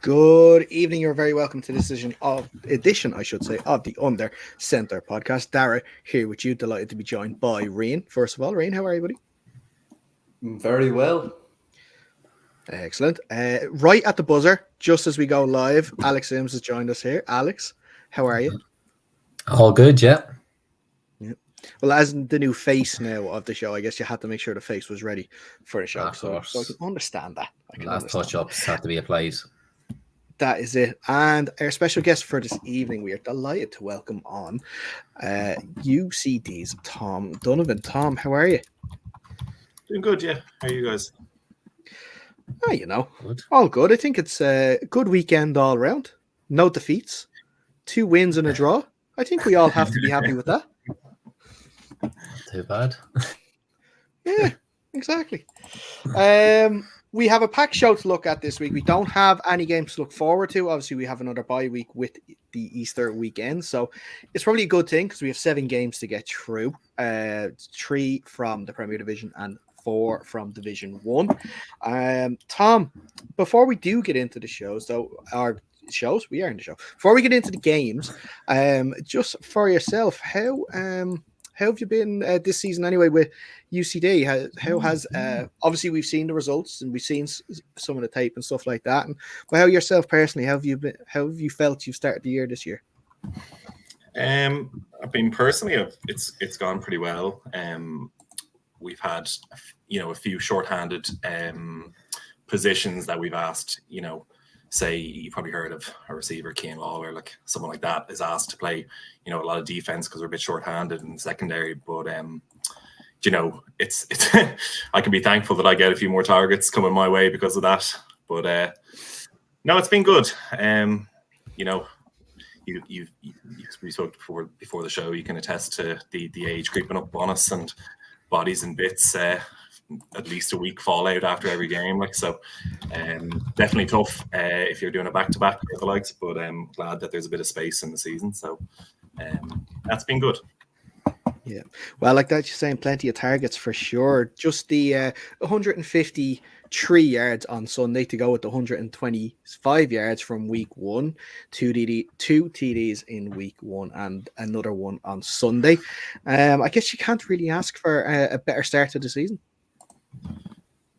Good evening. You're very welcome to this edition, of the Under Centre podcast. Dara here with you. Delighted to be joined by Rian. First of all, Rian, how are you, buddy? Very well. Excellent. Right at the buzzer, just as we go live, Alex Sims has joined us here. Alex, how are you? All good, yeah. Well, as the new face now of the show, I guess you had to make sure the face was ready for the show. So I can understand that. Last touch-ups have to be applied. That is it. And our special guest for this evening, we are delighted to welcome on UCD's Tom Donovan. Tom, how are you? Doing good, yeah. How are you guys? Oh, Good. all good. I think it's a good weekend all around. No defeats, 2 wins and a draw. I think we all have to be happy with that. Too bad. Yeah, exactly. We have a packed show to look at this week. We don't have any games to look forward to. Obviously, we have another bye week with the Easter weekend. So it's probably a good thing because we have 7 games to get through. 3 from the Premier Division and 4 from Division 1. Tom, before we do get into the shows, we are in the show. Before we get into the games, just for yourself, how have you been this season anyway with UCD? How has obviously we've seen the results and we've seen some of the tape and stuff like that. But how yourself personally, how have you felt you've started the year this year? I've been personally, it's gone pretty well. We've had a few shorthanded positions that we've asked. Say you probably heard of a receiver, Keane Lawler, like someone like that is asked to play, a lot of defense because we're a bit short-handed in secondary. But it's I can be thankful that I get a few more targets coming my way because of that. But no, it's been good. We spoke before the show. You can attest to the age creeping up on us and bodies and bits. At least a week fallout after every game, definitely tough if you're doing a back-to-back or the likes, but I'm glad that there's a bit of space in the season, so that's been good. Yeah, well, like that, you're saying plenty of targets for sure. Just the 153 yards on Sunday to go with the 125 yards from week 1, 2 TDs in week 1 and another one on Sunday. I guess you can't really ask for a better start to the season.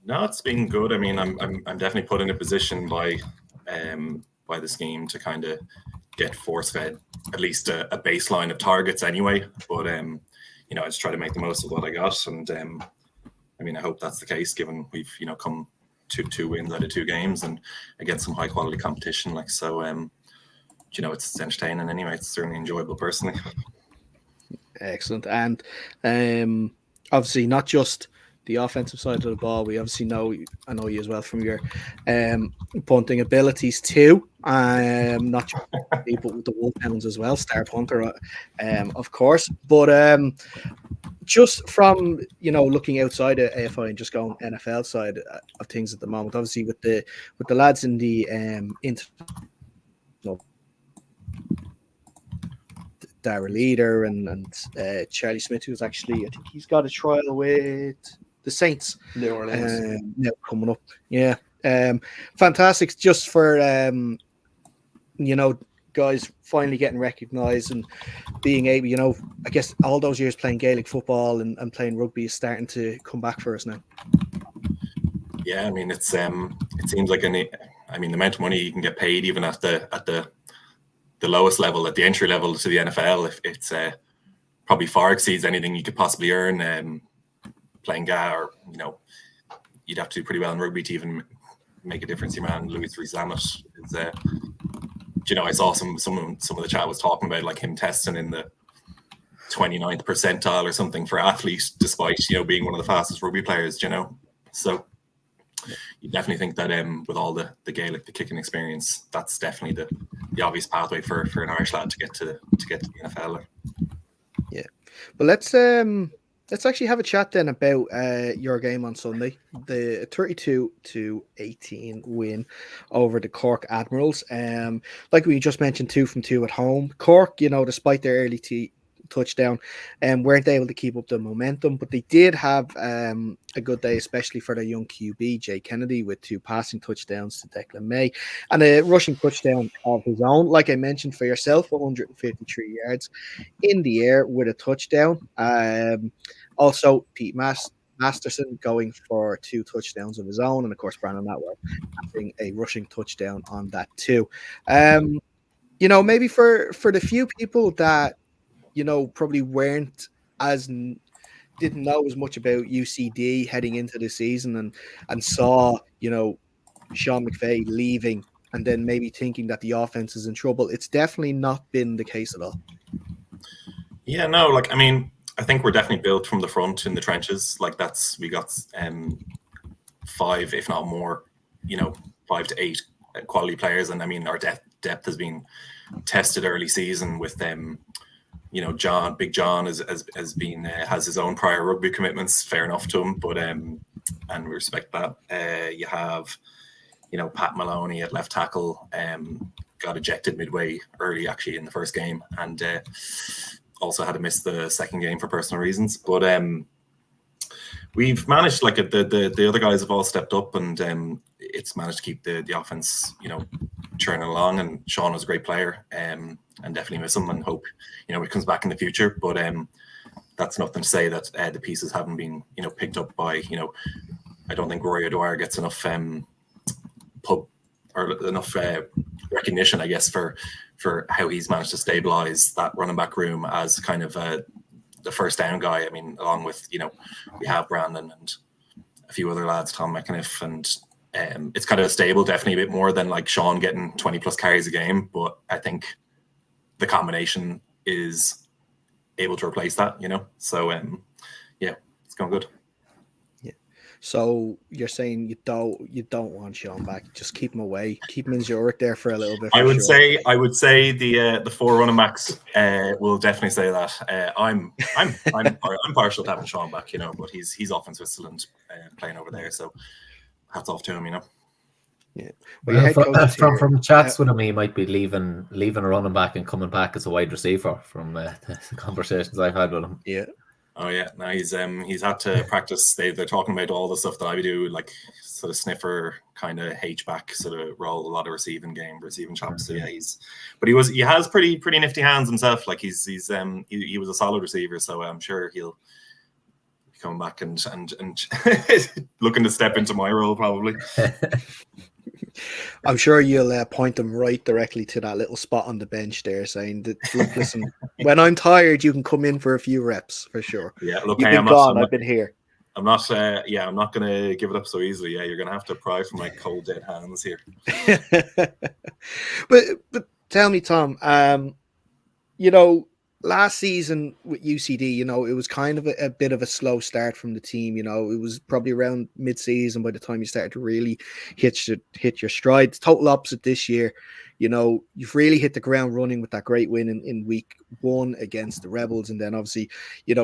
No, it's been good. I mean, I'm definitely put in a position by the scheme to kind of get force fed at least a baseline of targets anyway. But I just try to make the most of what I got, and I hope that's the case given we've come to 2 wins out of 2 games and against some high quality competition. It's entertaining anyway. It's certainly enjoyable personally. Excellent, and obviously not just the offensive side of the ball. We obviously I know you as well from your punting abilities too. Not just people with the Wolfhounds as well, star punter, of course. But just from looking outside of AFI and just going NFL side of things at the moment, obviously with the lads in the Dara Leader and Charlie Smith, who's actually, I think he's got a trial with the Saints New Orleans now coming up. Yeah, fantastic. Just for guys finally getting recognised and being able, I guess all those years playing Gaelic football and playing rugby is starting to come back for us now. Yeah, I mean it seems like the amount of money you can get paid even at the lowest level, at the entry level to the NFL, if it's probably far exceeds anything you could possibly earn playing GA, or you'd have to do pretty well in rugby to even make a difference. Your man Louis Rees-Zammit is I saw some of the chat was talking about like him testing in the 29th percentile or something for athletes, despite being one of the fastest rugby players. So you definitely think that with all the Gaelic, the kicking experience, that's definitely the obvious pathway for an Irish lad to get to the NFL. Yeah, but let's actually have a chat then about your game on Sunday, the 32-18 win over the Cork Admirals. Like we just mentioned, 2 from 2 at home. Cork, despite their early touchdown, and weren't able to keep up the momentum. But they did have a good day, especially for their young QB, Jay Kennedy, with 2 passing touchdowns to Declan May and a rushing touchdown of his own. Like I mentioned for yourself, 153 yards in the air with a touchdown. Also, Pete Masterson going for 2 touchdowns of his own, and of course, Brandon Atwell having a rushing touchdown on that too. Maybe for the few people that probably weren't as didn't know as much about UCD heading into the season and saw Sean McVay leaving and then maybe thinking that the offense is in trouble. It's definitely not been the case at all. Yeah, no, I think we're definitely built from the front in the trenches. We got 5, if not more, 5 to 8 quality players, and our depth has been tested early season with them. Big John has his own prior rugby commitments. Fair enough to him, but and we respect that. You have Pat Maloney at left tackle, got ejected midway early actually in the first game, and also had to miss the second game for personal reasons. But we've managed, the other guys have all stepped up, and it's managed to keep the offense churning along. And Sean was a great player, and definitely miss him, and hope he comes back in the future. But that's nothing to say that the pieces haven't been picked up by I don't think Rory O'Dwyer gets enough recognition, I guess, for how he's managed to stabilize that running back room as kind of the first down guy. Along with we have Brandon and a few other lads, Tom McAniff, and it's kind of stable, definitely a bit more than Sean getting 20 plus carries a game. But I think the combination is able to replace that, So it's going good. So you're saying you don't want Sean back? Just keep him away, keep him in Zurich there for a little bit. I would say the 4 running backs will definitely say that. I'm partial to having Sean back, but he's off in Switzerland playing over there, so hats off to him, Yeah. From chats with him, he might be leaving a running back and coming back as a wide receiver. From the conversations I've had with him. Yeah. Oh yeah, no, he's had to practice. They're talking about all the stuff that I do, sort of sniffer kind of H-back sort of role, a lot of receiving chops. So yeah, he has pretty nifty hands himself. He was a solid receiver, so I'm sure he'll be coming back and looking to step into my role probably. I'm sure you'll point them right directly to that little spot on the bench there, saying that, look, listen, when I'm tired, you can come in for a few reps for sure. Yeah, look, you've been gone. I've been here. I'm not going to give it up so easily. Yeah, you're going to have to pry from my cold dead hands here. but tell me, Tom, last season with UCD, it was kind of a bit of a slow start from the team. It was probably around mid-season by the time you started to really hit your stride. It's total opposite this year. You've really hit the ground running with that great win in week 1 against the Rebels, and then obviously,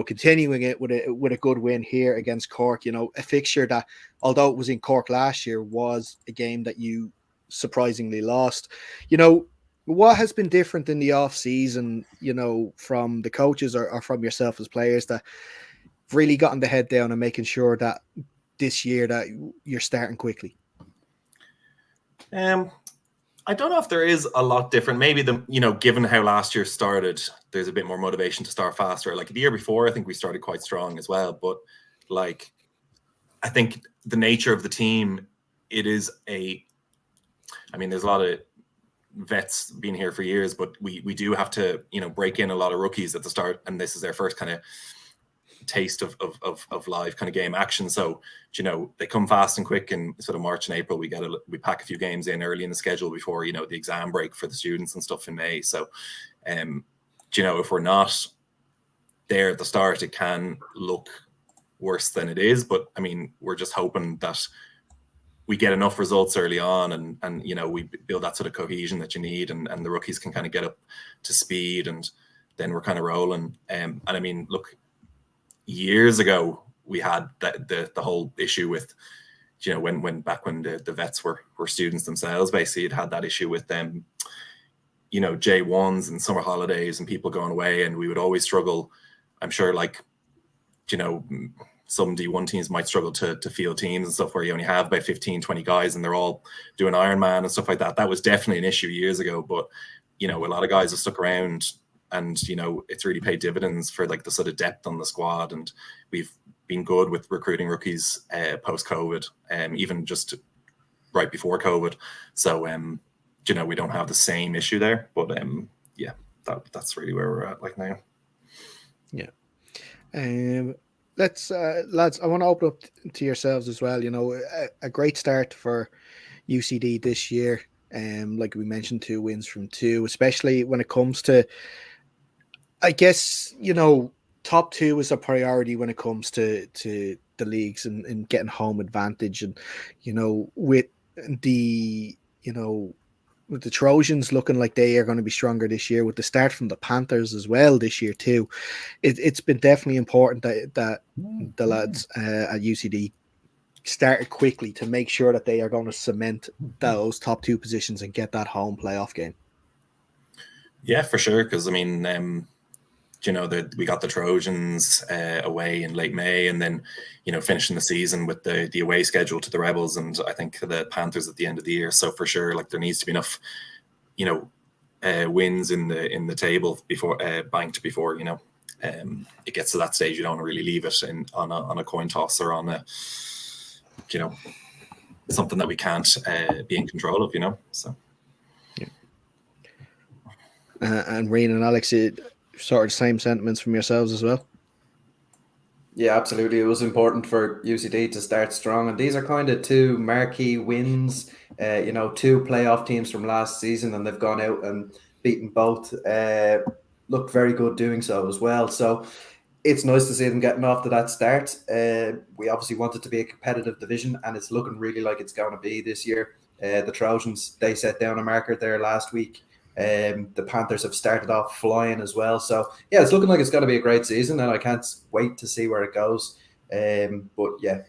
continuing it with a good win here against Cork. A fixture that, although it was in Cork last year, was a game that you surprisingly lost. What has been different in the off season, from the coaches or from yourself as players, that really gotten the head down and making sure that this year that you're starting quickly? I don't know if there is a lot different. Maybe given how last year started, there's a bit more motivation to start faster. The year before, I think we started quite strong as well. But I think the nature of the team, there's a lot of vets been here for years, but we do have to break in a lot of rookies at the start, and this is their first kind of taste of live kind of game action. So they come fast and quick in sort of March and April. We pack a few games in early in the schedule before the exam break for the students and stuff in May. So if we're not there at the start, it can look worse than it is. But we're just hoping that we get enough results early on, and we build that sort of cohesion that you need, and the rookies can kind of get up to speed, and then we're kind of rolling. Look, years ago we had the whole issue with when the vets were students themselves. Basically, it had that issue with them. J1s and summer holidays and people going away, and we would always struggle. I'm sure, like, some D1 teams might struggle to field teams and stuff where you only have about 15, 20 guys and they're all doing Ironman and stuff like that. That was definitely an issue years ago, but, a lot of guys have stuck around and, it's really paid dividends for like the sort of depth on the squad. And we've been good with recruiting rookies post-COVID, even just right before COVID. So, we don't have the same issue there, but that's really where we're at like now. Yeah. Let's lads, I want to open up to yourselves as well. A great start for UCD this year. Like we mentioned, 2 wins from 2, especially when it comes to, I guess, top 2 is a priority when it comes to the leagues and getting home advantage. And, with the Trojans looking like they are going to be stronger this year, with the start from the Panthers as well this year too, it's been definitely important that the lads at UCD started quickly to make sure that they are going to cement those top 2 positions and get that home playoff game. Yeah, for sure. Because I mean, we got the Trojans away in late May, and then finishing the season with the away schedule to the Rebels, and I think the Panthers at the end of the year. So for sure, like, there needs to be enough wins in the table before banked before it gets to that stage. You don't really leave it on a coin toss or on a something that we can't be in control of. So yeah. And Reen and Alex, sort of the same sentiments from yourselves as well. Yeah, absolutely. It was important for UCD to start strong, and these are kind of 2 marquee wins. 2 playoff teams from last season, and they've gone out and beaten both. Looked very good doing so as well. So it's nice to see them getting off to that start. We obviously want it to be a competitive division, and it's looking really like it's going to be this year. The Trojans, they set down a marker there last week. The Panthers have started off flying as well. So, yeah, it's looking like it's going to be a great season, and I can't wait to see where it goes. But, yeah,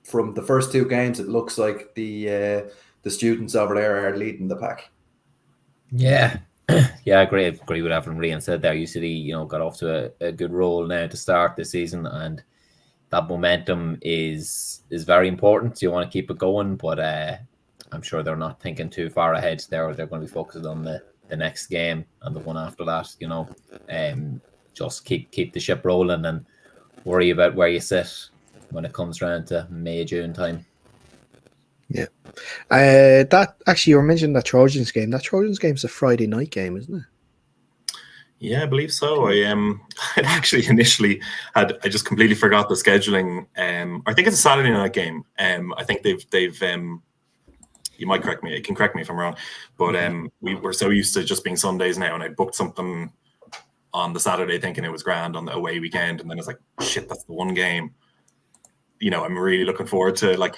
from the first 2 games, it looks like the students over there are leading the pack. Yeah. Yeah, I agree with everything Rian said there. UCD, got off to a good roll now to start this season, and that momentum is very important. You want to keep it going, but I'm sure they're not thinking too far ahead. They're going to be focused on the next game and the one after that. Just keep the ship rolling and worry about where you sit when it comes around to May, June time. Yeah. That actually, you were mentioning that Trojans game. That Trojans game's a Friday night game, isn't it? Yeah, I believe so. I actually initially I just completely forgot the scheduling. I think it's a Saturday night game. I think they've you might correct me. You can correct me if I'm wrong, but we were so used to just being Sundays now, and I booked something on the Saturday thinking it was grand on the away weekend, and then it's like, shit, that's the one game. I'm really looking forward to, like,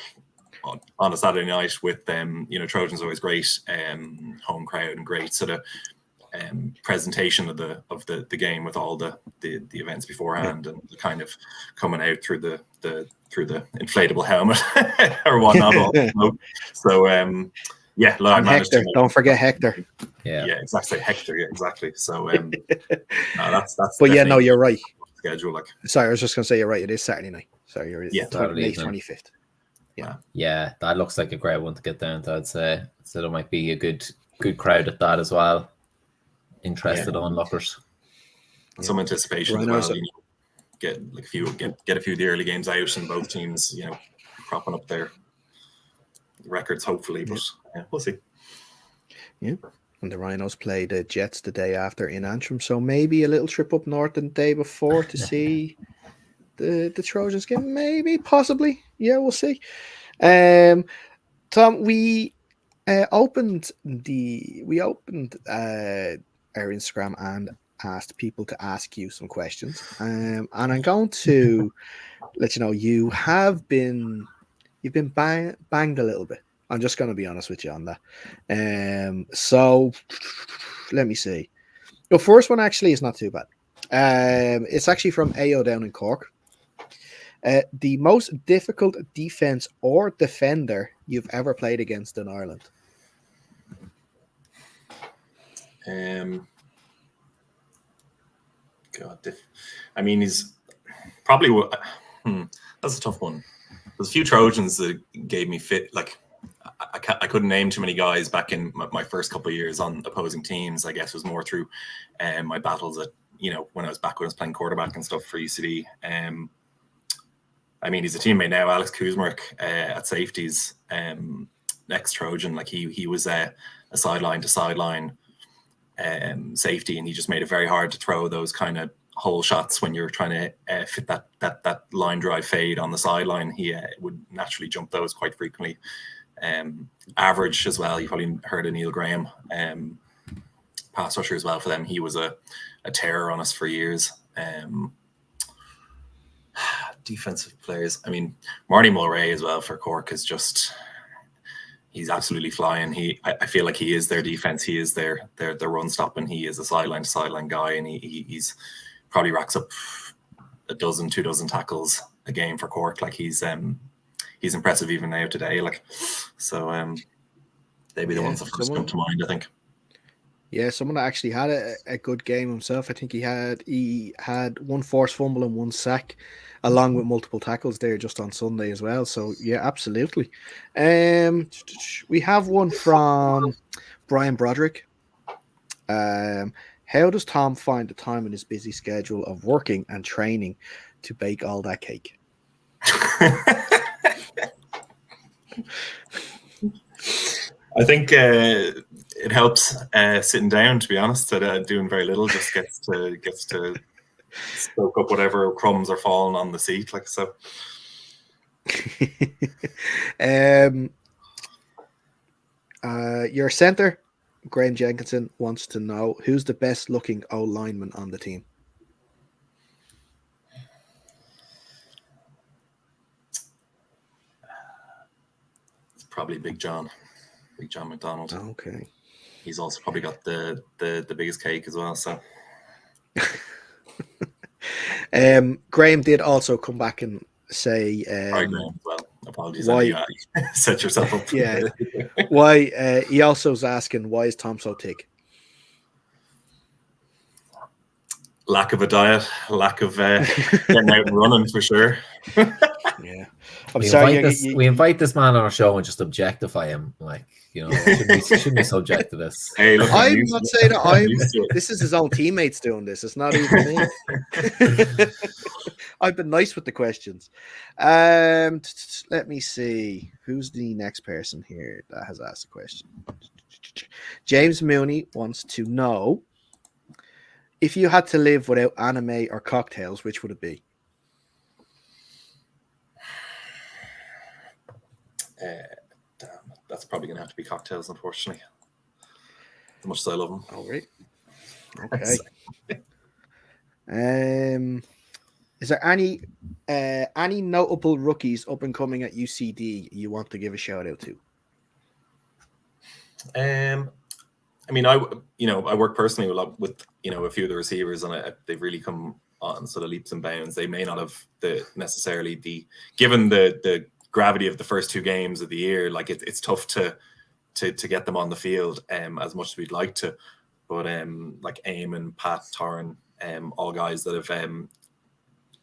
on a Saturday night with Trojans always great, home crowd and great sort of presentation of the game with all the events beforehand, and kind of coming out through the inflatable helmet or whatnot. So yeah, I managed Hector, don't forget Hector. Yeah, exactly, Hector. Yeah, exactly. So that's. But yeah, no, you're right. Schedule, like. Sorry, I was just going to say you're right. It is Saturday night. Sorry, you're right. Yeah, May 25th. Yeah, that looks like a great one to get down to, I'd say. So there might be a good crowd at that as well. Interested onlookers. Some anticipation as well. Get a few of the early games out, and both teams, propping up their records, hopefully. But we'll see. Yeah, and the Rhinos play the Jets the day after in Antrim, so maybe a little trip up north the day before to see the Trojans game. Maybe, possibly. Yeah, we'll see. Tom, we opened our Instagram and asked people to ask you some questions, and I'm going to let you know you've been banged a little bit. I'm just going to be honest with you on that. So let me see. The first one actually is not too bad. It's actually from AO down in Cork. The most difficult defense or defender you've ever played against in Ireland? I mean, he's probably. That's a tough one. There's a few Trojans that gave me fit. Like, I couldn't name too many guys back in my first couple of years on opposing teams. I guess it was more through my battles at, when I was playing quarterback and stuff for UCD. I mean, he's a teammate now, Alex Kuzmarek, at safeties, ex-Trojan. Like, he was a sideline to sideline safety, and he just made it very hard to throw those kind of hole shots when you're trying to fit that line drive fade on the sideline. He would naturally jump those quite frequently. Average as well. You probably heard of Neil Graham, pass rusher as well for them. He was a terror on us for years. Defensive players. I mean, Marty Mulray as well for Cork is just, he's absolutely flying. I feel like he is their defense. He is their run stopping. He is a sideline to sideline guy, and he's probably racks up 2 dozen tackles a game for Cork. Like, he's impressive even now today. Like, so they'd be the ones that first come to mind, I think. Yeah, someone that actually had a good game himself. I think he had one forced fumble and one sack, along with multiple tackles there just on Sunday as well. So yeah, absolutely. We have one from Brian Broderick. How does Tom find the time in his busy schedule of working and training to bake all that cake? I think it helps sitting down, to be honest. That doing very little just gets to soak up whatever crumbs are falling on the seat, like so. Your center, Graham Jenkinson, wants to know who's the best looking O lineman on the team. It's probably Big John McDonald. Okay. He's also probably got the biggest cake as well. So. Graham did also come back and say, Graham, well, apologies. Why you set yourself up? Yeah. Why? He also was asking, why is Tom so thick? Lack of a diet, lack of getting out and running for sure. Yeah. We invite this man on our show and just objectify him. Like, shouldn't be subject to this. Hey, look, I'm not saying that this is his own teammates doing this. It's not even me. I've been nice with the questions. Let me see. Who's the next person here that has asked a question? James Mooney wants to know, if you had to live without anime or cocktails, which would it be? That's probably going to have to be cocktails, unfortunately. As much as I love them. Oh, right. Okay. Is there any notable rookies up and coming at UCD you want to give a shout out to? I mean, I work personally a lot with a few of the receivers, and they've really come on sort of leaps and bounds. They may not have given the gravity of the first 2 games of the year. Like it's tough to get them on the field as much as we'd like to. But like Eamon, Pat, Torrin, all guys that have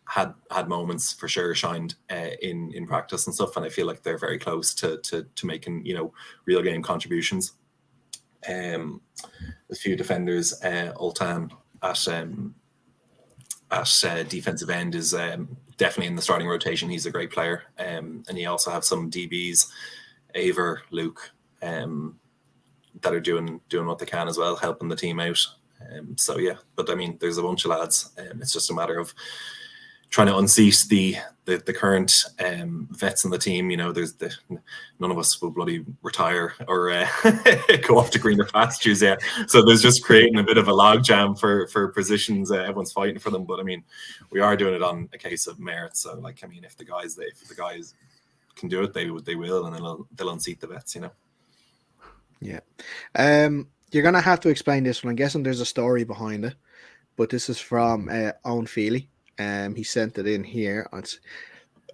had moments for sure, shined in practice and stuff, and I feel like they're very close to making real game contributions. A few defenders, Ultan at defensive end is definitely in the starting rotation. He's a great player, and you also have some DBs, Aver, Luke, that are doing what they can as well, helping the team out. So yeah, but I mean, there's a bunch of lads. It's just a matter of trying to unseat the current vets in the team. There's none of us will bloody retire or go off to greener pastures yet. So there's just creating a bit of a logjam for positions. Everyone's fighting for them, but I mean, we are doing it on a case of merit. So like, I mean, if the guys can do it, they will, and they'll unseat the vets. Yeah. You're gonna have to explain this one. I'm guessing there's a story behind it, but this is from Owen Feely. He sent it in here.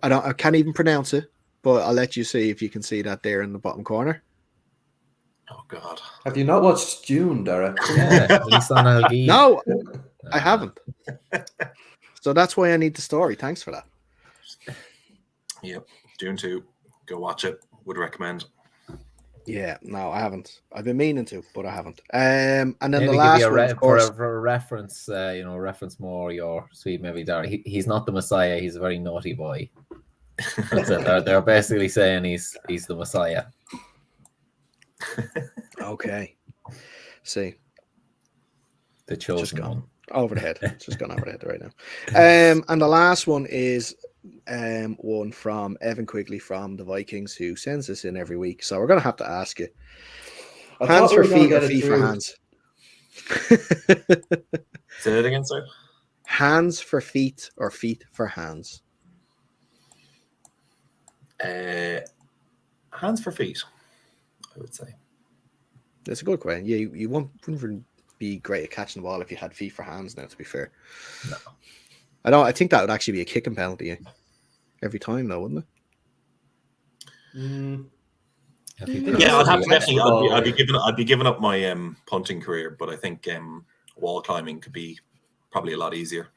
I can't even pronounce it, but I'll let you see if you can see that there in the bottom corner. Oh God. Have you not watched June, Derek? Yeah, Lisan Algi. No, I haven't. So that's why I need the story. Thanks for that. Yep. June 2. Go watch it. Would recommend. Yeah, no, I haven't. I've been meaning to, but I haven't. And then Maybe the give last you one, of course. for a reference, reference more your sweet maybe Darry. He's not the Messiah. He's a very naughty boy. That's it. They're basically saying he's the Messiah. Okay. See, The it's just chosen gone one. over the head. It's just gone over the head right now. And the last one is one from Evan Quigley from the Vikings, who sends this in every week. So we're gonna have to ask you: I hands thought we for were gonna feet or get it feet for through. hands? Say that again, sir. Hands for feet or feet for hands? Hands for feet, I would say. That's a good question. Yeah, you wouldn't be great at catching the ball if you had feet for hands. Now, to be fair, No. I think that would actually be a kicking penalty every time, though, wouldn't it? Yeah, I'd have to Catch the definitely. ball. I'd be giving up my punting career, but I think wall climbing could be probably a lot easier.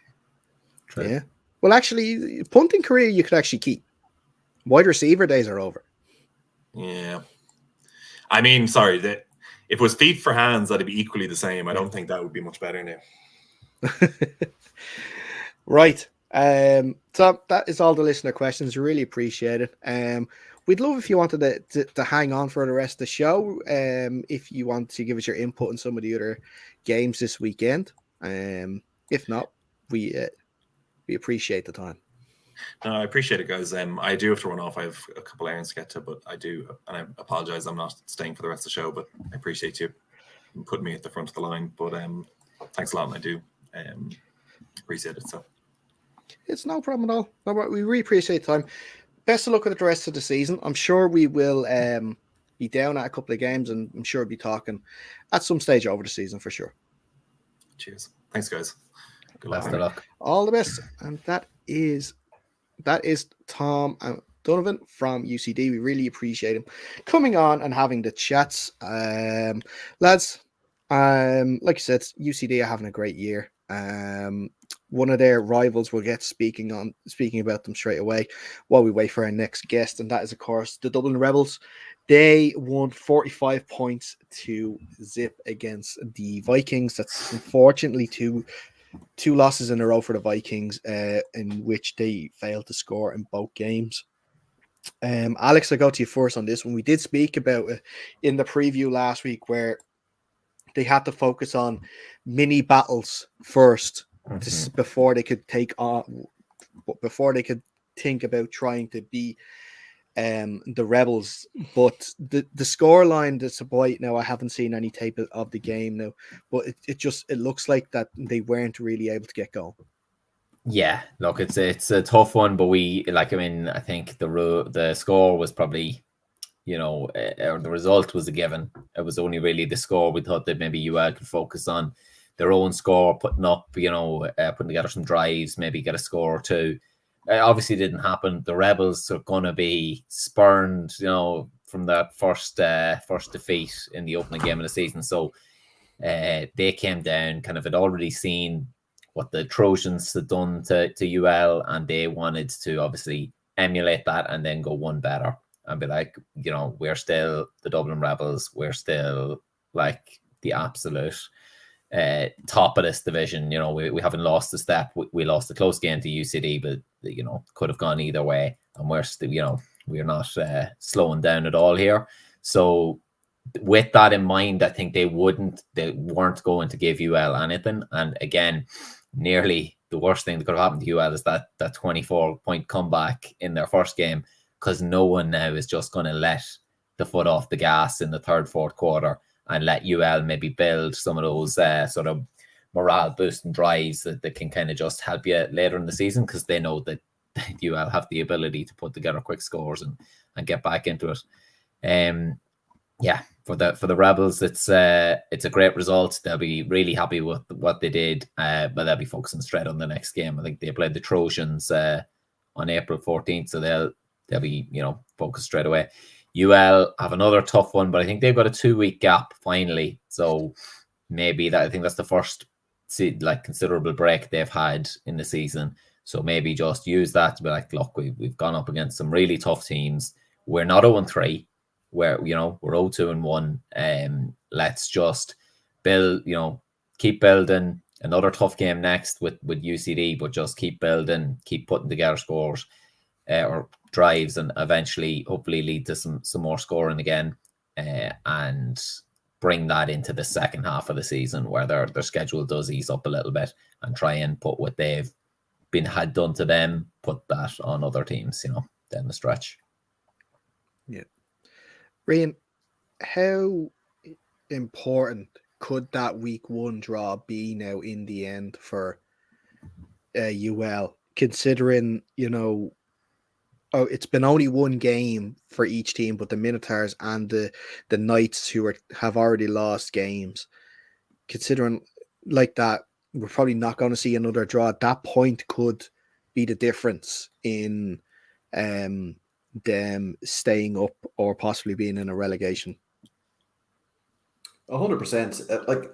True. Yeah. Well, actually, punting career you could actually keep. Wide receiver days are over. Yeah. I mean, sorry, that if it was feet for hands, that'd be equally the same. I don't think that would be much better now. Right. So that is all the listener questions. Really appreciate it. We'd love if you wanted to hang on for the rest of the show. If you want to give us your input on some of the other games this weekend. If not, we appreciate the time. No, I appreciate it, guys. I do have to run off. I have a couple errands to get to, but I do, and I apologize. I'm not staying for the rest of the show, but I appreciate you putting me at the front of the line. But thanks a lot, and I do appreciate it. So it's no problem at all. No, we really appreciate the time. Best of luck with the rest of the season. I'm sure we will be down at a couple of games, and I'm sure we'll be talking at some stage over the season for sure. Cheers. Thanks, guys. Good luck. All the best. And that is Tom and Donovan from UCD. We really appreciate him coming on and having the chats. Lads, like I said, UCD are having a great year. One of their rivals will get speaking about them straight away while we wait for our next guest, and that is of course the Dublin Rebels. They won 45 points to zip against the Vikings. That's unfortunately two losses in a row for the Vikings, in which they failed to score in both games. Alex, I'll go to you first on this one. We did speak about it in the preview last week, where they had to focus on mini battles first before they could before they could think about trying to beat the Rebels. But the score line that's about now, I haven't seen any tape of the game now, but it looks like that they weren't really able to get going. Yeah, look, it's a tough one, but I think the score was probably, or the result was a given. It was only really the score. We thought that maybe UL could focus on their own score, putting together some drives, maybe get a score or two. Obviously didn't happen. The Rebels are going to be spurned, from that first defeat in the opening game of the season. So they came down, kind of had already seen what the Trojans had done to UL, and they wanted to obviously emulate that and then go one better and be like, we're still the Dublin Rebels. We're still like the absolute top of this division. We haven't lost a step. We lost a close game to UCD, but could have gone either way, and we're still we're not slowing down at all here. So with that in mind, I think they weren't going to give UL anything. And again, nearly the worst thing that could have happened to UL is that 24-point comeback in their first game, because no one now is just going to let the foot off the gas in the third, fourth quarter and let UL maybe build some of those sort of morale boosting drives that can kind of just help you later in the season, because they know that UL have the ability to put together quick scores and get back into it. For the Rebels, it's a great result. They'll be really happy with what they did, but they'll be focusing straight on the next game. I think they played the Trojans on April 14th, so they'll be focused straight away. UL have another tough one, but I think they've got a 2-week gap finally. So maybe I think that's the first considerable break they've had in the season. So maybe just use that to be like, look, we've gone up against some really tough teams. We're not 0-3. We're 0-2-1. Let's just build, keep building. Another tough game next with UCD, but just keep building, keep putting together scores or drives, and eventually, hopefully, lead to some more scoring again, and bring that into the second half of the season where their schedule does ease up a little bit, and try and put what they've had done to them, put that on other teams, down the stretch. Yeah. Ryan, how important could that week 1 draw be now in the end for UL, considering, it's been only one game for each team, but the Minotaurs and the Knights who have already lost games, considering like that, we're probably not going to see another draw. At that point could be the difference in them staying up or possibly being in a relegation. 100%. Like,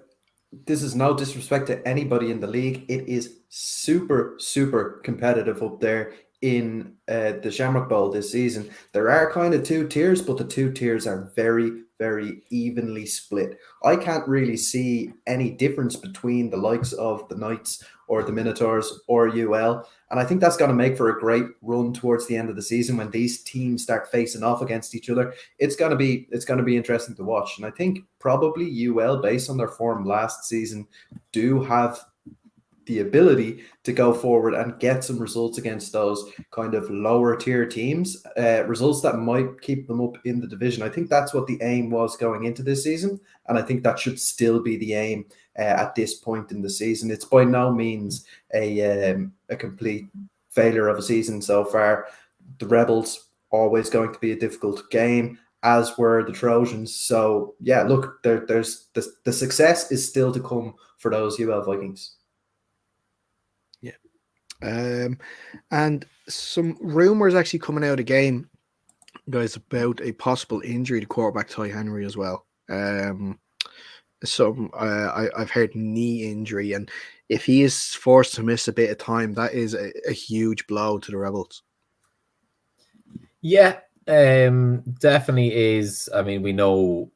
this is no disrespect to anybody in the league. It is super, super competitive up there in the Shamrock Bowl this season. There are kind of 2 tiers, but the 2 tiers are very, very evenly split. I can't really see any difference between the likes of the Knights or the Minotaurs or UL. And I think that's going to make for a great run towards the end of the season when these teams start facing off against each other. It's going to be interesting to watch. And I think probably UL, based on their form last season, do have the ability to go forward and get some results against those kind of lower tier teams, results that might keep them up in the division. I think that's what the aim was going into this season, and I think that should still be the aim at this point in the season. It's by no means a complete failure of a season so far. The Rebels, always going to be a difficult game, as were the Trojans. So yeah, look, there's the success is still to come for those UL Vikings. And some rumors actually coming out of the game, guys, about a possible injury to quarterback Ty Henry as well. I've heard knee injury, and if he is forced to miss a bit of time, that is a huge blow to the Rebels. Yeah, definitely is. I mean, we know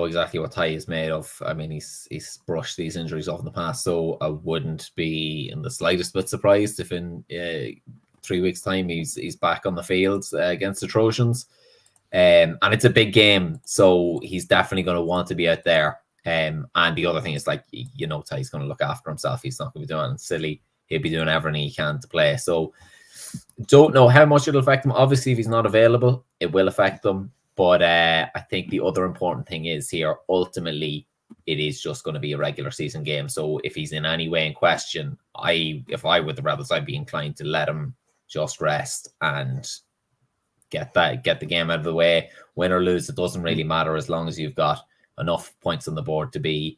exactly what Ty is made of. I mean, he's brushed these injuries off in the past, so I wouldn't be in the slightest bit surprised if in 3 weeks' time he's back on the field against the Trojans. And it's a big game, so he's definitely going to want to be out there. And the other thing is, Ty's going to look after himself. He's not going to be doing silly. He'll be doing everything he can to play. So don't know how much it'll affect him. Obviously, if he's not available, it will affect them. But I think the other important thing is here, ultimately, it is just going to be a regular season game. So if he's in any way in question, if I were the Rebels, I'd be inclined to let him just rest and get the game out of the way. Win or lose, it doesn't really matter as long as you've got enough points on the board to be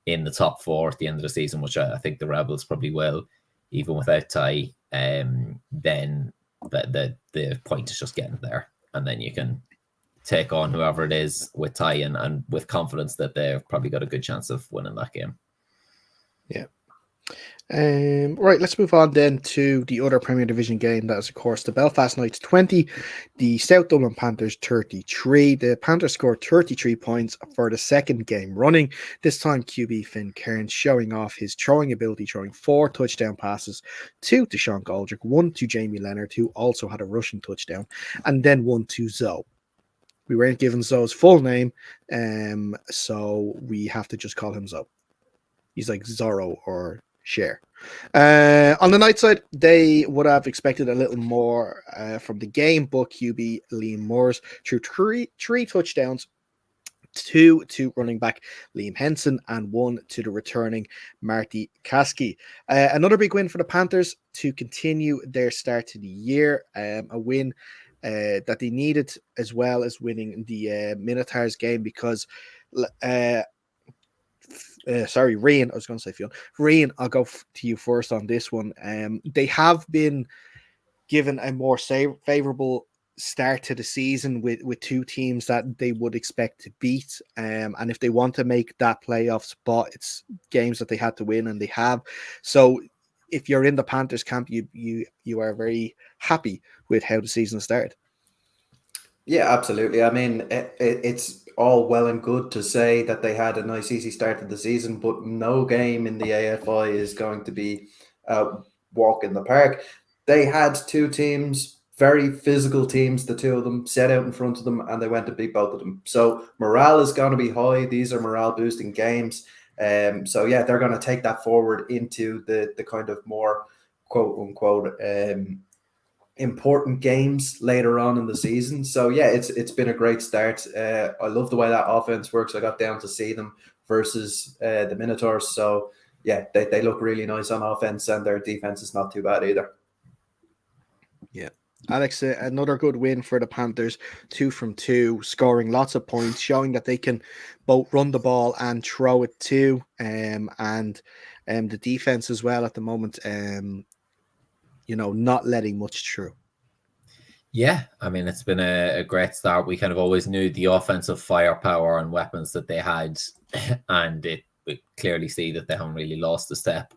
in the top 4 at the end of the season, which I think the Rebels probably will, even without Ty. Then the point is just getting there, and then you can take on whoever it is with Ty and with confidence that they've probably got a good chance of winning that game. Yeah. Right, let's move on then to the other Premier Division game. That is, of course, the Belfast Knights 20, the South Dublin Panthers 33. The Panthers scored 33 points for the second game running. This time, QB Finn Cairns showing off his throwing ability, throwing 4 touchdown passes, 2 to Sean Goldrick, 1 to Jamie Leonard, who also had a rushing touchdown, and then 1 to Zoe. We weren't given Zoe's full name, so we have to just call him Zoe. He's like Zorro or Share. On the night side, they would have expected a little more from the game, but QB Liam Moores threw three touchdowns, 2 to running back Liam Henson and 1 to the returning Marty Kasky. Another big win for the Panthers to continue their start to the year, a win that they needed, as well as winning the Minotaurs game, because sorry, Ryan, I was going to say Fiona. Ryan, I'll go to you first on this one. They have been given a more favorable start to the season with two teams that they would expect to beat. And if they want to make that playoff spot, it's games that they had to win, and they have. So if you're in the Panthers camp, you are very happy with how the season started. Yeah, absolutely. I mean, it's all well and good to say that they had a nice, easy start to the season, but no game in the AFI is going to be a walk in the park. They had two teams, very physical teams, the two of them set out in front of them, and they went to beat both of them. So morale is going to be high. These are morale-boosting games. So yeah, they're going to take that forward into the kind of more quote-unquote important games later on in the season. So yeah, it's been a great start. I love the way that offense works. I got down to see them versus the Minotaurs. So yeah, they look really nice on offense, and their defense is not too bad either. Yeah. Alex, another good win for the Panthers, 2 from 2, scoring lots of points, showing that they can both run the ball and throw it too. And the defense as well at the moment, not letting much through. Yeah, I mean, it's been a great start. We kind of always knew the offensive firepower and weapons that they had, and we clearly see that they haven't really lost a step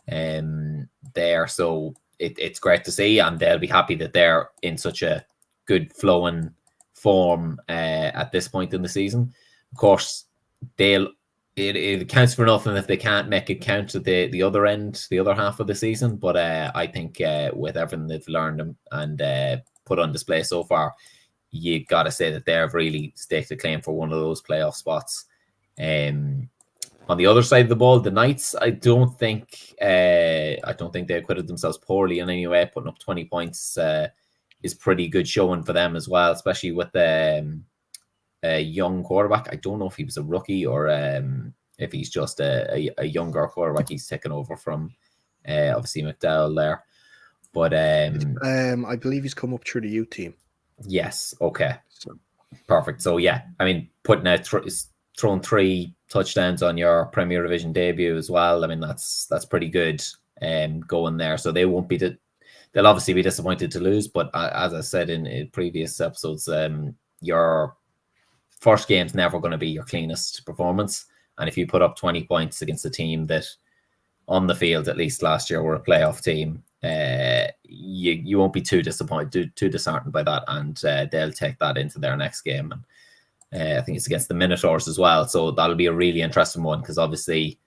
there. So it's great to see, and they'll be happy that they're in such a good flowing form at this point in the season. Of course, it counts for nothing if they can't make it count at the other end, the other half of the season. But I think with everything they've learned and put on display so far, you got to say that they've really staked a claim for one of those playoff spots. On the other side of the ball, the Knights, I don't think they acquitted themselves poorly in any way. Putting up 20 points is pretty good showing for them as well, especially with a young quarterback. I don't know if he was a rookie or if he's just a younger quarterback. He's taken over from obviously McDowell there. But I believe he's come up through the U team. Yes. Okay. So perfect. So yeah, I mean, putting out throwing 3 touchdowns on your Premier Division debut as well. I mean, that's pretty good going there. So they won't be they'll obviously be disappointed to lose, but as I said in previous episodes, your first game's never going to be your cleanest performance. And if you put up 20 points against a team that on the field, at least last year, were a playoff team, you won't be too disappointed, too disheartened by that, and they'll take that into their next game. And I think it's against the Minotaurs as well, so that'll be a really interesting one, because obviously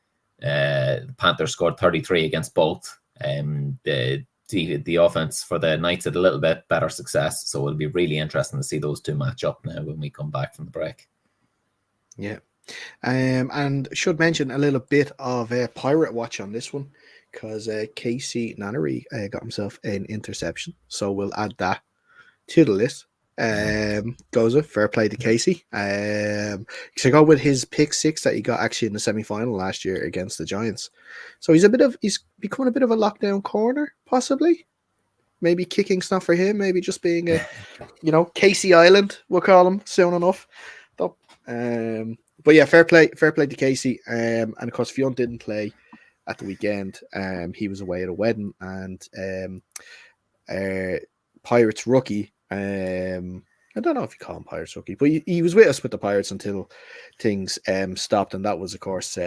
the Panthers scored 33 against both. The offense for the Knights had a little bit better success, so it'll be really interesting to see those two match up now when we come back from the break. Yeah. And should mention a little bit of Pirate Watch on this one, because Casey Nannery got himself an interception, so we'll add that to the list. Goes with fair play to Casey. So go with his pick 6 that he got actually in the semi-final last year against the Giants. So he's becoming a bit of a lockdown corner, possibly. Maybe kicking's not for him. Maybe just being a, Casey Island, we'll call him soon enough. But yeah, fair play to Casey. And of course, Fionn didn't play at the weekend. He was away at a wedding, and Pirates rookie. I don't know if you call him Pirates rookie, but he was with us with the Pirates until things stopped, and that was, of course,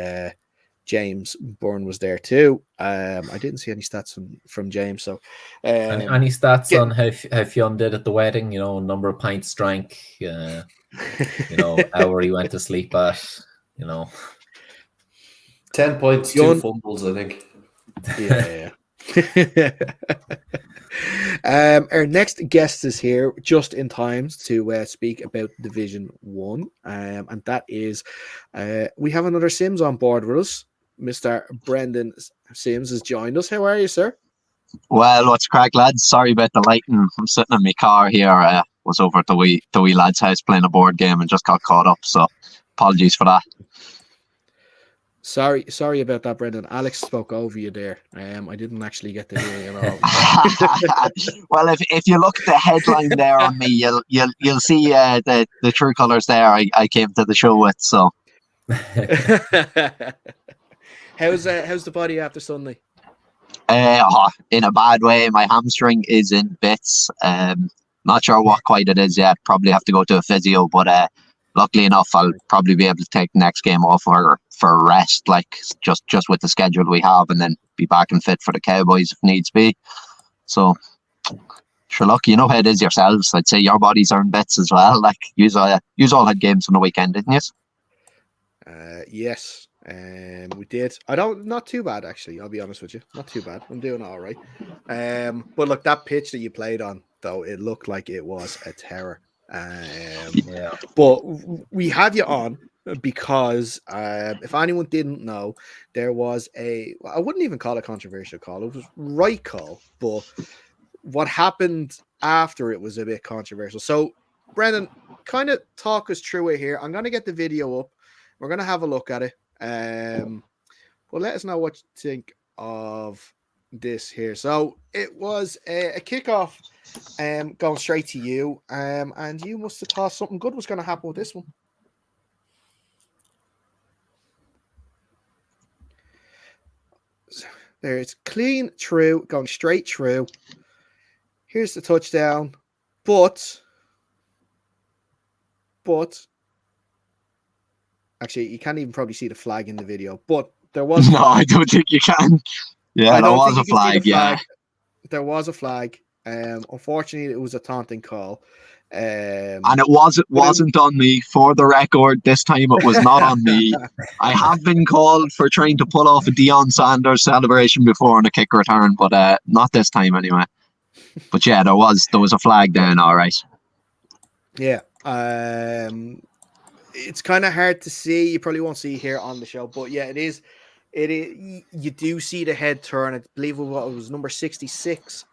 James Byrne was there too. I didn't see any stats from James. So, any stats on how Fionn did at the wedding? Number of pints drank. Hour he went to sleep at. 10 points, Fionn, 2 fumbles, I think. Yeah. Our next guest is here just in time to speak about Division 1, and that is we have another Sims on board with us. Mr. Brendan Sims has joined us. How are you, sir? Well, what's crack, lads? Sorry about the lighting. I'm sitting in my car here. Was over at the wee lad's house playing a board game and just got caught up, so apologies for that. Sorry about that, Brendan. Alex spoke over you there. I didn't actually get to hear you at all. Well, if you look at the headline there on me, you'll see the true colours there. I came to the show with. So, how's the body after Sunday? In a bad way. My hamstring is in bits. Not sure what quite it is yet. Probably have to go to a physio, but luckily enough, I'll probably be able to take the next game off for a rest, like just with the schedule we have, and then be back and fit for the Cowboys if needs be. So, sure, look, you know how it is yourselves. I'd say your bodies earn bets as well. Like, you all had games on the weekend, didn't you? Yes, we did. Not too bad actually. I'll be honest with you, not too bad. I'm doing all right. But look, that pitch that you played on, though, it looked like it was a terror. But we had you on because if anyone didn't know, there was I wouldn't even call it a controversial call. It was right call, but what happened after it was a bit controversial. So, Brendan, kind of talk us through it here. I'm going to get the video up. We're going to have a look at it. Well, let us know what you think of this here. So it was a kickoff going straight to you, and you must have thought something good was going to happen with this one. So there, it's clean through, going straight through. Here's the touchdown, but actually, you can't even probably see the flag in the video, but there was no, I don't think you can. Yeah, there was a flag. Yeah, there was a flag. Unfortunately, it was a taunting call. And it wasn't on me. For the record, this time it was not on me. I have been called for trying to pull off a Deion Sanders celebration before on a kick return, but not this time anyway. But yeah, there was a flag down. All right. Yeah. It's kind of hard to see. You probably won't see here on the show, but yeah, it is. You do see the head turn. I believe it was number 66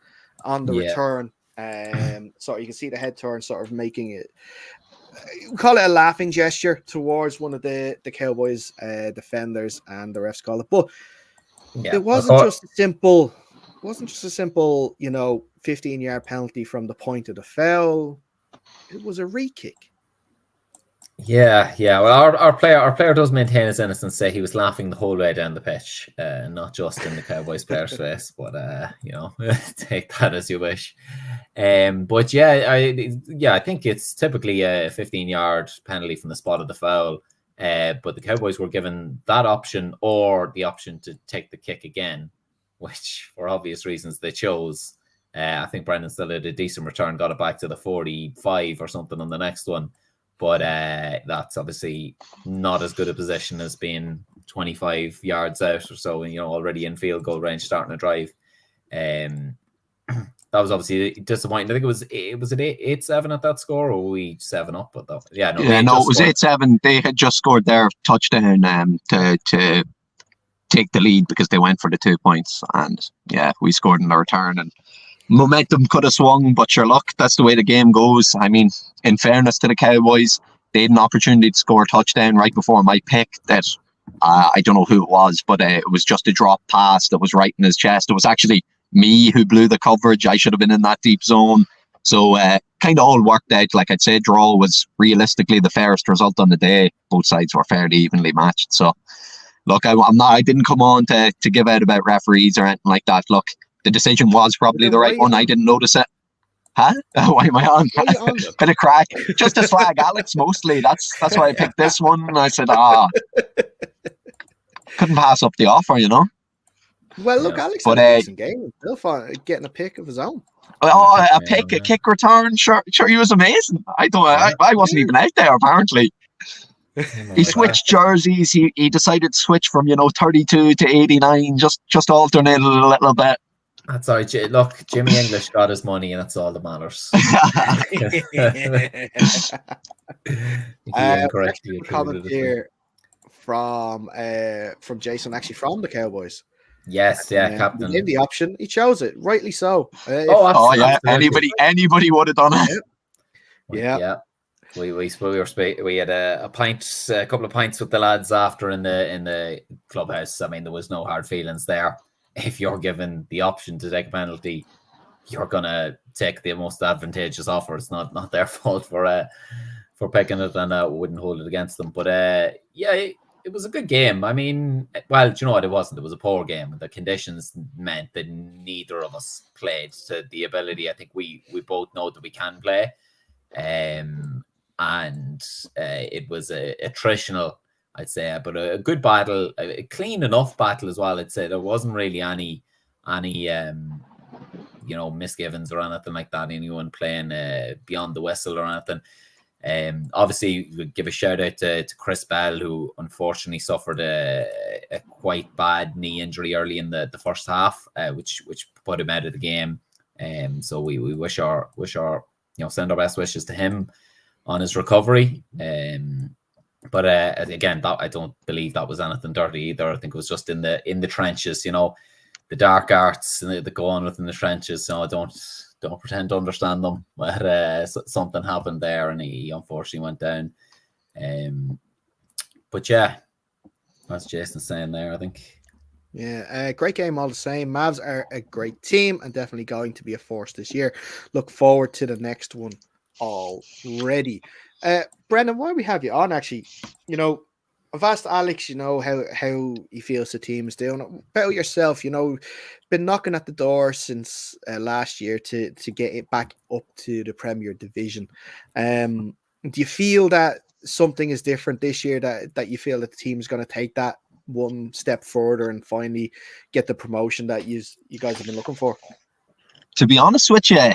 on the return. So you can see the head turn, sort of making it. We call it a laughing gesture towards one of the Cowboys defenders, and the refs call it. But it wasn't just a simple. Wasn't just a simple, 15-yard penalty from the point of the foul. It was a re-kick. Yeah. Well, our player does maintain his innocence. Say he was laughing the whole way down the pitch, not just in the Cowboys player's face. But take that as you wish. But I think it's typically a 15-yard penalty from the spot of the foul. But the Cowboys were given that option or the option to take the kick again, which for obvious reasons they chose. I think Brendan still had a decent return, got it back to the 45 or something on the next one. But that's obviously not as good a position as being 25 yards out or so, and already in field goal range, starting a drive. That was obviously disappointing. I think it was 8-7 at that score, or were we 7 up at that? It was 8-7. They had just scored their touchdown to take the lead because they went for the 2 points, and we scored in the return, and momentum could have swung, but sure, look, that's the way the game goes. I mean, in fairness to the Cowboys, they had an opportunity to score a touchdown right before my pick that I don't know who it was, but it was just a drop pass that was right in his chest. It was actually me who blew the coverage. I should have been in that deep zone. So kind of all worked out. Like, I'd say draw was realistically the fairest result on the day. Both sides were fairly evenly matched. So look, I didn't come on to give out about referees or anything like that. Look, the decision was probably the right one. I didn't notice it. Huh? Why am I on? Bit of crack. Just to slag Alex mostly. That's why I picked this one. And I said, couldn't pass up the offer, Well, look, Alex had a decent game. Still getting a pick of his own. A kick return. Sure, he was amazing. I wasn't even out there apparently. He switched jerseys. He decided to switch from 32 to 89. Just alternated a little bit. That's all right. Look, Jimmy English got his money, and that's all that matters. Comment here from Jason, actually from the Cowboys. Yes, captain. He gave the option. He chose it, rightly so. Absolutely. Anybody would have done it. Yeah. We had a couple of pints with the lads after in the clubhouse. I mean, there was no hard feelings there. If you're given the option to take a penalty, you're gonna take the most advantageous offer. It's not their fault for picking it, and wouldn't hold it against them. But it it was a good game. I mean, well, do you know what? It wasn't. It was a poor game. The conditions meant that neither of us played to the ability I think we both know that we can play. And it was a attritional, I'd say, but a good battle, a clean enough battle as well. I'd say there wasn't really any misgivings or anything like that. Anyone playing beyond the whistle or anything. Obviously, we give a shout out to Chris Bell, who unfortunately suffered a quite bad knee injury early in the first half, which put him out of the game. So we wish our send our best wishes to him on his recovery. But again, that I don't believe that was anything dirty either. I think it was just in the trenches, the dark arts that go on within the trenches. So I don't pretend to understand them, but something happened there, and he unfortunately went down. But yeah, that's Jason saying there, I think. Yeah, great game all the same. Mavs are a great team and definitely going to be a force this year. Look forward to the next one already. Brendan, why we have you on, actually, I've asked Alex, how he feels the team is doing. About yourself, been knocking at the door since last year to get it back up to the Premier Division. Do you feel that something is different this year, that you feel that the team is going to take that one step further and finally get the promotion that you guys have been looking for? To be honest with you,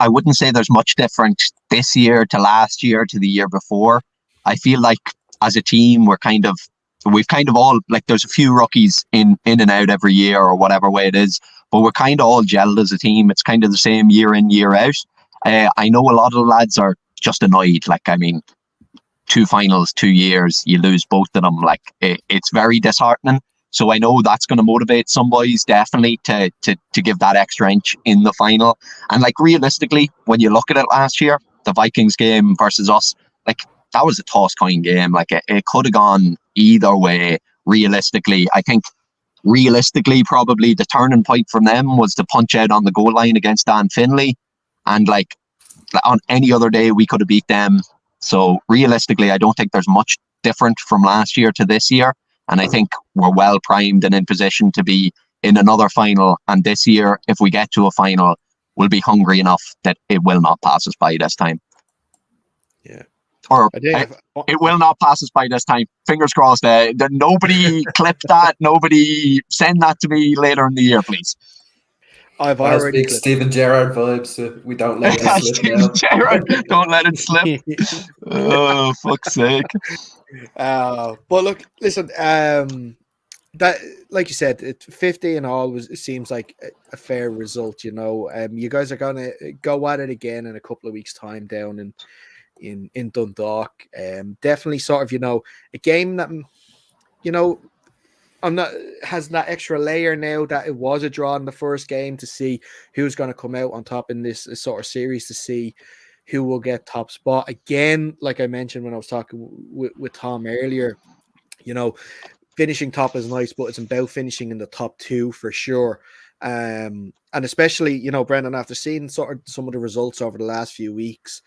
I wouldn't say there's much different this year to last year to the year before. I feel like as a team, we've kind of all, like, there's a few rookies in and out every year or whatever way it is, but we're kind of all gelled as a team. It's kind of the same year in, year out. I know a lot of the lads are just annoyed. Like, I mean, 2 finals, 2 years, you lose both of them. Like, it's very disheartening. So I know that's going to motivate some boys definitely to give that extra inch in the final. And like, realistically, when you look at it last year, the Vikings game versus us, like, that was a toss coin game. Like, it could have gone either way. Realistically, I think probably the turning point from them was the punch out on the goal line against Dan Finlay. And like, on any other day, we could have beat them. So realistically, I don't think there's much different from last year to this year. And I think we're well primed and in position to be in another final. And this year, if we get to a final, we'll be hungry enough that it will not pass us by this time. Yeah. Or it will not pass us by this time. Fingers crossed. Nobody clip that. Nobody send that to me later in the year, please. I've already big Steven Gerrard vibes. We don't let it slip now. Gerrard, don't let it slip. Oh, fuck's sake. But look, listen. That, like you said, 50 and all it seems like a fair result. You guys are gonna go at it again in a couple of weeks' time down in Dundalk. Definitely sort of, a game that, has that extra layer now that it was a draw in the first game, to see who's going to come out on top in this sort of series, to see who will get top spot. Again, like I mentioned when I was talking with Tom earlier, finishing top is nice, but it's about finishing in the top 2 for sure. And especially, Brendan, after seeing sort of some of the results over the last few weeks,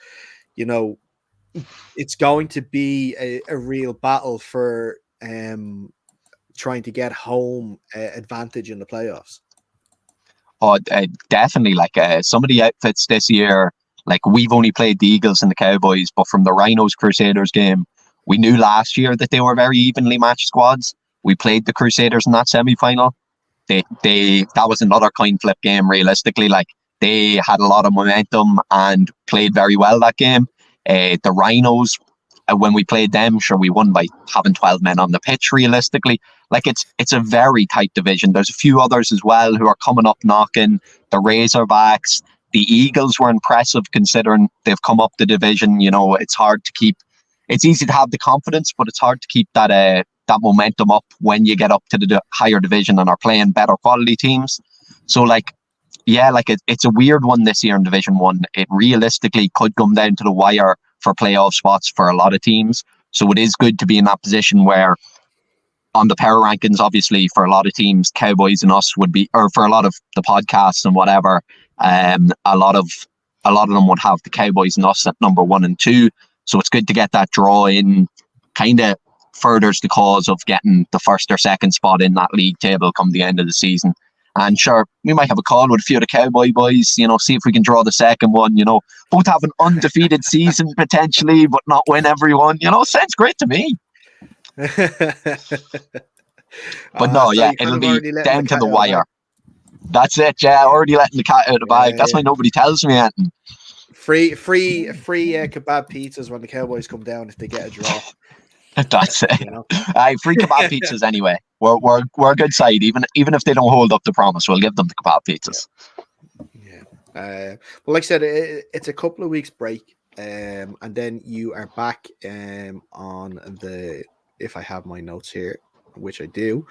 it's going to be a real battle for trying to get home advantage in the playoffs. Oh, definitely. Like, some of the outfits this year, like, we've only played the Eagles and the Cowboys, but from the Rhinos Crusaders game, we knew last year that they were very evenly matched squads. We played the Crusaders in that semi-final. That was another coin flip game. Realistically, like, they had a lot of momentum and played very well that game. The Rhinos, when we played them, sure, we won by having 12 men on the pitch. Realistically, like, it's a very tight division. There's a few others as well who are coming up knocking. The Razorbacks, the Eagles were impressive considering they've come up the division. It's hard to keep. It's easy to have the confidence, but it's hard to keep that momentum up when you get up to the higher division and are playing better quality teams. So, like, yeah, like, it's a weird one this year in Division 1. It realistically could come down to the wire for playoff spots for a lot of teams. So it is good to be in that position where, on the power rankings, obviously, for a lot of teams, Cowboys and us would be, or for a lot of the podcasts and whatever, a lot of them would have the Cowboys and us at number 1 and 2. So it's good to get that draw in kind of furthers the cause of getting the first or second spot in that league table come the end of the season. And sure, we might have a call with a few of the Cowboy boys, see if we can draw the second one, both have an undefeated season potentially, but not win every one. Sounds great to me. But no, so it'll be down to the wire. That's it, already letting the cat out of the bag. That's why nobody tells me anything. Free kebab pizzas when the Cowboys come down if they get a draw. That's it. Free kebab pizzas anyway. We're a good side, even if they don't hold up the promise. We'll give them the kebab pizzas. Well, like I said, it's a couple of weeks break, and then you are back on the. If I have my notes here, which I do,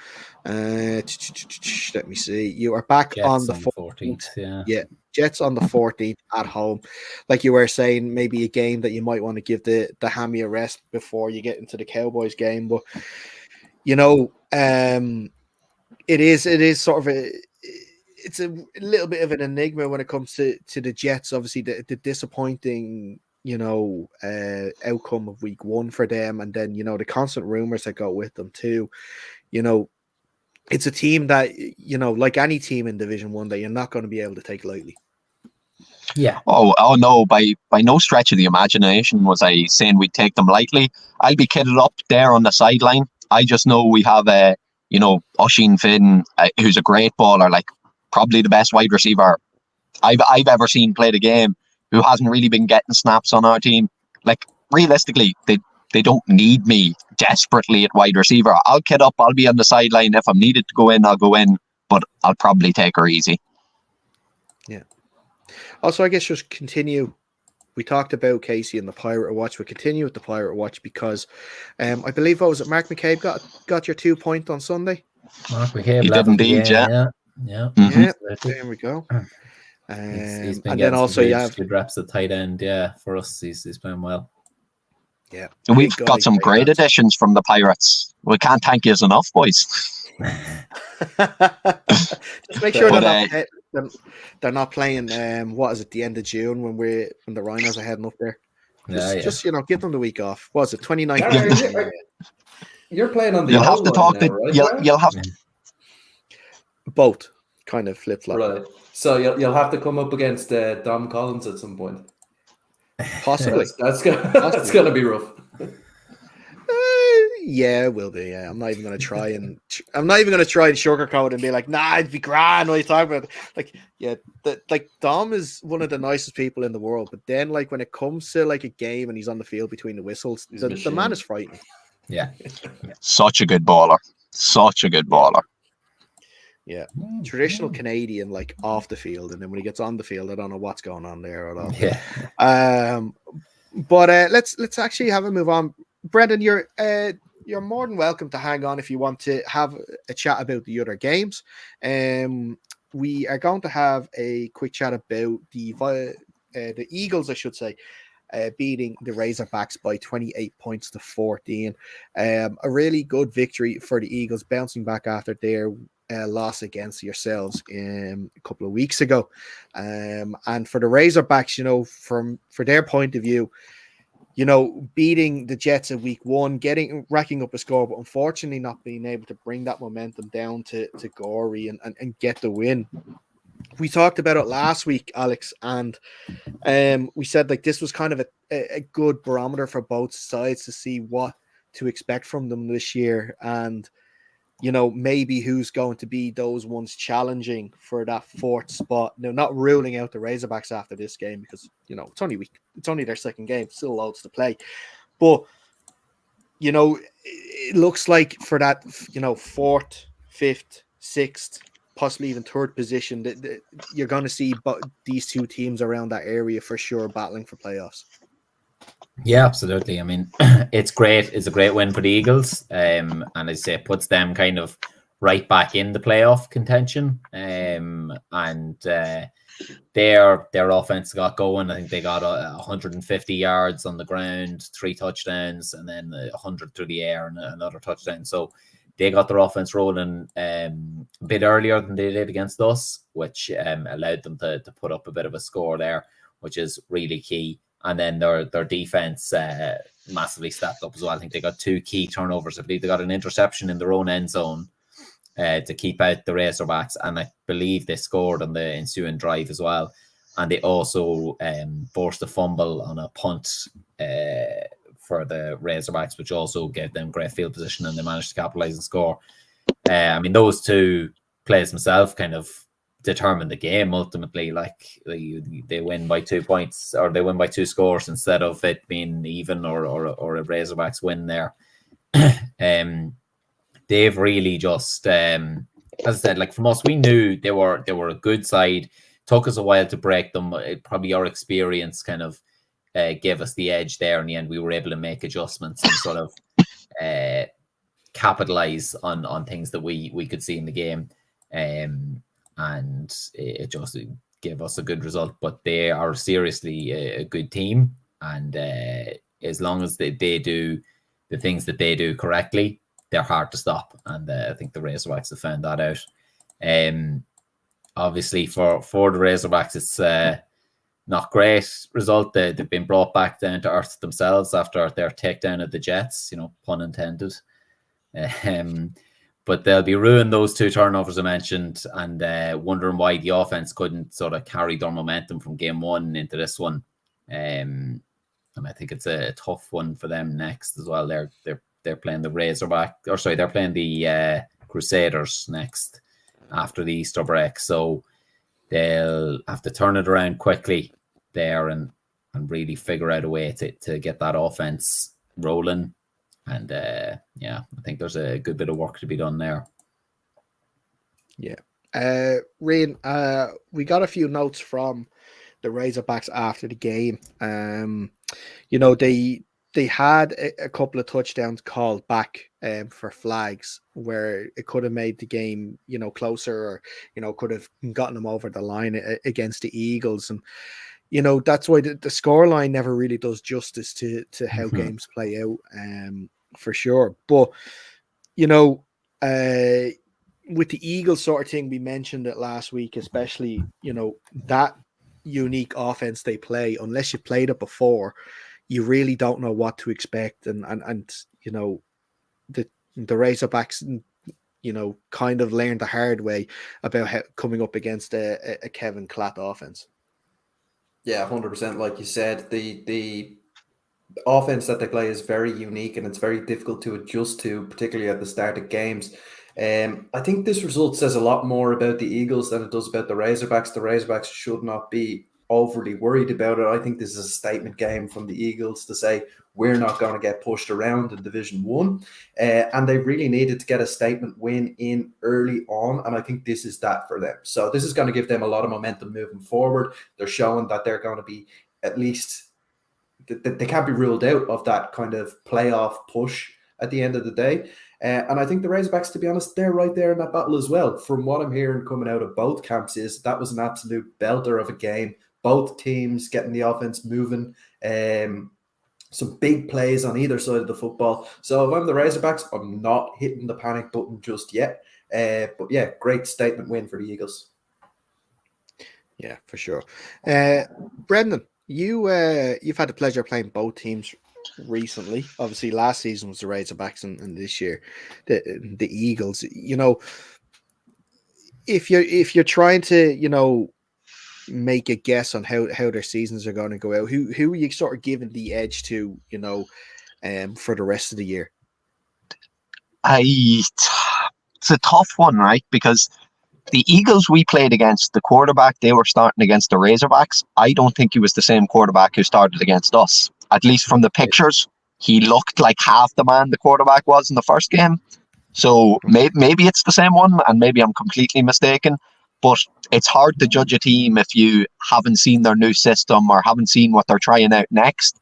let me see. You are back Jets on the 14th. Yeah, Jets on the 14th at home. Like you were saying, maybe a game that you might want to give the hammy a rest before you get into the Cowboys game. But it is sort of it's a little bit of an enigma when it comes to the Jets. Obviously, the disappointing outcome of week one for them, and then the constant rumors that go with them too. It's a team that like any team in Division 1 that you're not going to be able to take lightly. Yeah. Oh no, by no stretch of the imagination was I saying we'd take them lightly. I'll be kitted up there on the sideline. I just know we have Oisin Finn, who's a great baller, like probably the best wide receiver I've ever seen play the game, who hasn't really been getting snaps on our team. Like realistically, they don't need me desperately at wide receiver. I'll kit up, I'll be on the sideline. If I'm needed to go in, I'll go in, but I'll probably take her easy. Yeah. Also, I guess just continue. We talked about Casey and the Pirate Watch. We'll continue with the Pirate Watch because I believe, what was it, Mark McCabe got your 2 point on Sunday? Mark McCabe, he did indeed, yeah. Yeah, there we go. He's been and getting then also you have good reps at tight end. Yeah, for us, he's playing well. Yeah, and we've got some great additions from the Pirates. We can't thank you enough, boys. Just make sure they're not playing. What is it? The end of June when the Rhinos are heading up there. Just give them the week off. What is it? 29th. You're playing on the. You'll have to talk. Right, you'll have both kind of flip flop. Right. So you'll have to come up against Dom Collins at some point. Possibly. That's gonna be rough. Yeah, it will be. Yeah, I'm not even going to try and sugarcoat and be like, nah, it'd be grand. What are you talking about? Like, yeah, Dom is one of the nicest people in the world, but then like when it comes to like a game and he's on the field between the whistles, the man is frightening. Yeah. Such a good baller. Yeah, traditional Canadian, like off the field, and then when he gets on the field, I don't know what's going on there at all. Yeah. But let's actually have a move on. Brendan, you're more than welcome to hang on if you want to have a chat about the other games. We are going to have a quick chat about the Eagles, I should say, beating the Razorbacks by 28 points to 14. A really good victory for the Eagles, bouncing back after their loss against yourselves a couple of weeks ago. And for the Razorbacks, for their point of view, beating the Jets in week one, racking up a score, but unfortunately not being able to bring that momentum down to Gorey and get the win. We talked about it last week, Alex, and we said like this was kind of a good barometer for both sides to see what to expect from them this year, and maybe who's going to be those ones challenging for that fourth spot. Now, not ruling out the Razorbacks after this game because, it's only their second game, still loads to play. But, it looks like for that, fourth, fifth, sixth, possibly even third position, that you're going to see these two teams around that area for sure battling for playoffs. Yeah, absolutely. I mean, it's great. It's a great win for the Eagles. And as I say, it puts them kind of right back in the playoff contention. And their offense got going. I think they got 150 yards on the ground, 3 touchdowns, and then 100 through the air and another touchdown. So they got their offense rolling a bit earlier than they did against us, which allowed them to put up a bit of a score there, which is really key. and then their defense massively stepped up as well. I think they got 2 key turnovers. I believe they got an interception in their own end zone to keep out the Razorbacks, and I believe they scored on the ensuing drive as well. And they also forced a fumble on a punt for the Razorbacks, which also gave them great field position, and they managed to capitalize and score. I mean, those 2 plays themselves kind of determine the game ultimately. Like they win by 2 points, or they win by 2 scores instead of it being even or a Razorbacks win there. They've really just, as I said, like from us, we knew they were a good side. Took us a while to break them. Probably our experience kind of gave us the edge there in the end. We were able to make adjustments and sort of capitalize on things that we could see in the game. And it just gave us a good result. But they are seriously a good team. And as long as they do the things that they do correctly, they're hard to stop. And I think the Razorbacks have found that out. Obviously, for the Razorbacks, it's not great result. They've been brought back down to earth themselves after their takedown of the Jets, pun intended. But they'll be ruining those 2 turnovers I mentioned, and wondering why the offense couldn't sort of carry their momentum from game 1 into this one. And I think it's a tough one for them next as well. They're playing they're playing the Crusaders next after the Easter break, so they'll have to turn it around quickly there and really figure out a way to get that offense rolling. And I think there's a good bit of work to be done there. Yeah. Rain, we got a few notes from the Razorbacks after the game. They had a couple of touchdowns called back for flags where it could have made the game, closer, or, could have gotten them over the line against the Eagles. And, that's why the scoreline never really does justice to how games play out, for sure. But, with the Eagles sort of thing, we mentioned it last week, especially, that unique offense they play, unless you played it before, you really don't know what to expect. And the Razorbacks, kind of learned the hard way about how coming up against a Kevin Klatt offense. Yeah, 100%. Like you said, the offense that they play is very unique, and it's very difficult to adjust to, particularly at the start of games. I think this result says a lot more about the Eagles than it does about the Razorbacks. The Razorbacks should not be overly worried about it. I think this is a statement game from the Eagles to say we're not going to get pushed around in Division 1. And they really needed to get a statement win in early on, and I think this is that for them. So this is going to give them a lot of momentum moving forward. They're showing that they're going to be at least, they can't be ruled out of that kind of playoff push at the end of the day. And I think the Razorbacks, to be honest, they're right there in that battle as well. From what I'm hearing coming out of both camps is that was an absolute belter of a game. Both teams getting the offense moving. Some big plays on either side of the football. So if I'm the Razorbacks, I'm not hitting the panic button just yet. But yeah, great statement win for the Eagles. Yeah, for sure. Brendan, you've had the pleasure of playing both teams recently. Obviously, last season was the Razorbacks, and this year the Eagles. If you're trying to make a guess on how their seasons are going to go out, who are you sort of giving the edge to, for the rest of the year? It's a tough one, right? Because the Eagles we played against, the quarterback they were starting against the Razorbacks, I don't think he was the same quarterback who started against us. At least from the pictures, he looked like half the man the quarterback was in the first game. So maybe it's the same one, and maybe I'm completely mistaken. But it's hard to judge a team if you haven't seen their new system or haven't seen what they're trying out next.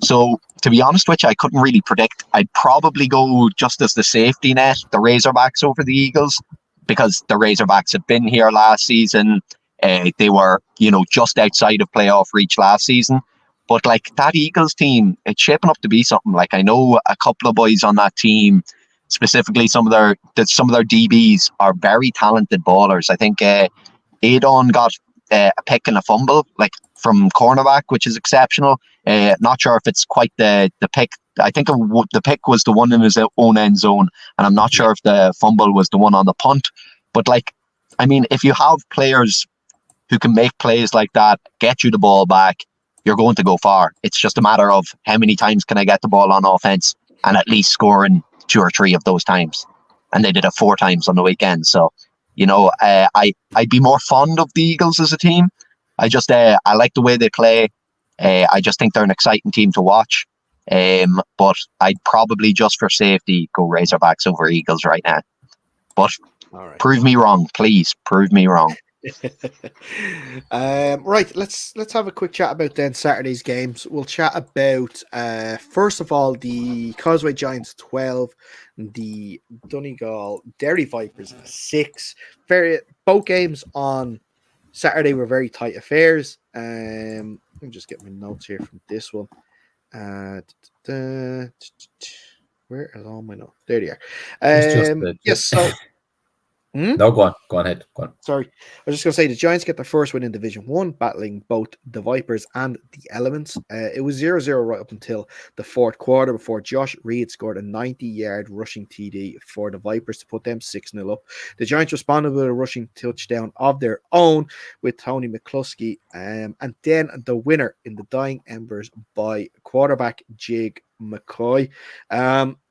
So, to be honest with you, I couldn't really predict. I'd probably go just as the safety net, the Razorbacks over the Eagles, because the Razorbacks had been here last season. They were, just outside of playoff reach last season. But like that Eagles team, it's shaping up to be something. Like I know a couple of boys on that team, specifically some of their DBs are very talented ballers. I think Adon got a pick and a fumble, like from cornerback, which is exceptional. Not sure if it's quite the pick. I think the pick was the one in his own end zone, and I'm not sure if the fumble was the one on the punt. But like, I mean, if you have players who can make plays like that, get you the ball back, you're going to go far. It's just a matter of how many times can I get the ball on offense and at least scoring 2 or 3 of those times. And they did it 4 times on the weekend. So, you know, I'd be more fond of the Eagles as a team. I like the way they play. I just think they're an exciting team to watch. But I'd probably, just for safety, go Razorbacks over Eagles right now. But prove me wrong, please. Prove me wrong. Right, let's have a quick chat about then Saturday's games. We'll chat about first of all the Causeway Giants 12, the Donegal Derry Vipers 6. Both games on Saturday were very tight affairs. Let me just get my notes here from this one. Where are all my notes? There they are. Yes, so. No, go on ahead. Go on. Sorry, I was just going to say the Giants get their first win in Division 1, battling both the Vipers and the Elements. It was 0-0 right up until the fourth quarter before Josh Reed scored a 90-yard rushing TD for the Vipers to put them 6-0 up. The Giants responded with a rushing touchdown of their own with Tony McCluskey, and then the winner in the dying embers by quarterback Jig McCoy.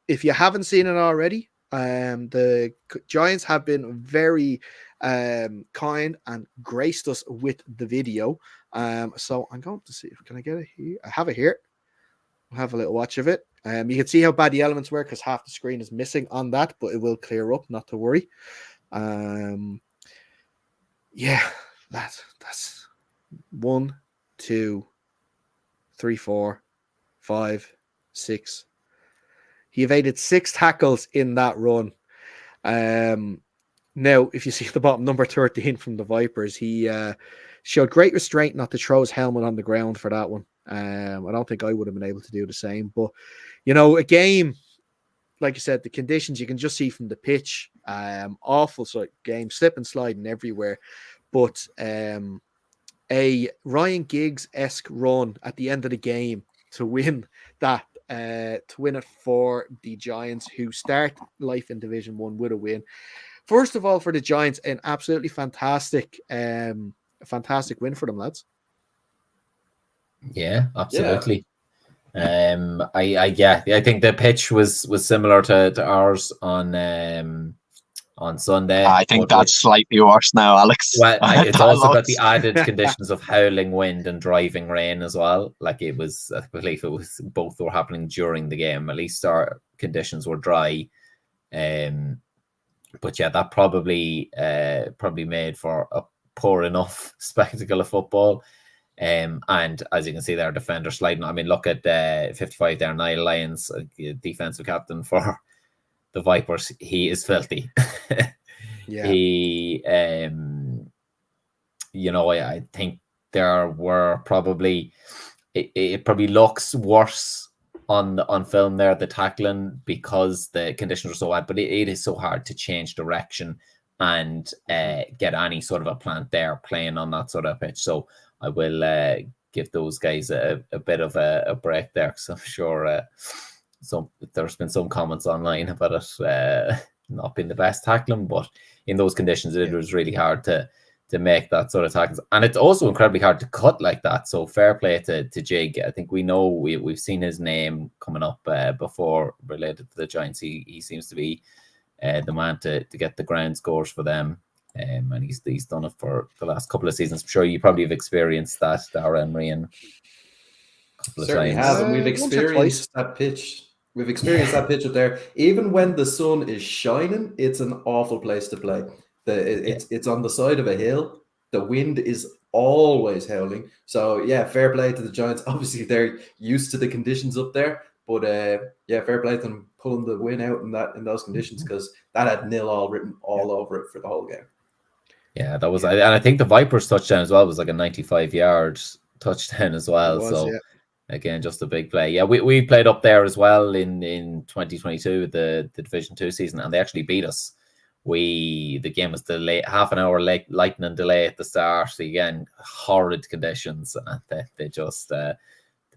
If you haven't seen it already, the Giants have been very kind and graced us with the video. So I'm going to see, can I get it here? I have it here. We'll have a little watch of it. You can see how bad the Elements were because half the screen is missing on that, but it will clear up, not to worry. Yeah, that's 1, 2, 3, 4, 5, 6. He evaded 6 tackles in that run. Now, if you see at the bottom, number 13 from the Vipers, he showed great restraint not to throw his helmet on the ground for that one. I don't think I would have been able to do the same. But, you know, a game, like you said, the conditions you can just see from the pitch, awful sort of game, slipping, sliding everywhere. But a Ryan Giggs-esque run at the end of the game to win that, to win it for the Giants, who start life in Division 1 with a win. First of all, for the Giants, an absolutely fantastic win for them, lads. Yeah, absolutely. I think the pitch was similar to ours on Sunday. I think that's slightly worse now, Alex. Well, it's also got the added conditions of howling wind and driving rain as well. Like it was, I believe it was both were happening during the game. At least our conditions were dry. But yeah, that probably made for a poor enough spectacle of football. And as you can see there, defender sliding. I mean, look at 55 there, Niall Lyons, defensive captain for the Vipers. He is filthy. Yeah. He, you know, I think there were probably, it probably looks worse on film there, the tackling, because the conditions are so bad, but it is so hard to change direction and get any sort of a plant there playing on that sort of pitch. So I will give those guys a bit of a break there, because I'm sure there's been some comments online about it not being the best tackling, but in those conditions it was really hard to make that sort of tackles, and it's also incredibly hard to cut like that. So fair play to Jig. I think we've seen his name coming up before related to the Giants. He seems to be the man to get the ground scores for them, and he's done it for the last couple of seasons. I'm sure you probably have experienced that, Dara and Rian, a couple of Certainly times. have, and we've experienced that pitch. We've experienced that pitch up there. Even when the sun is shining, it's an awful place to play. It's on the side of a hill. The wind is always howling. So yeah, fair play to the Giants. Obviously, they're used to the conditions up there, but yeah, fair play to them pulling the win out in those conditions, because that had 0-0 written all over it for the whole game. Yeah, that was, and I think the Vipers touchdown as well was like a 95-yard touchdown as well. So again, just a big play. Yeah, we played up there as well in 2022, the Division 2 season, and they actually beat us. The game was delayed, half an hour lightning delay at the start. So again, horrid conditions, and they just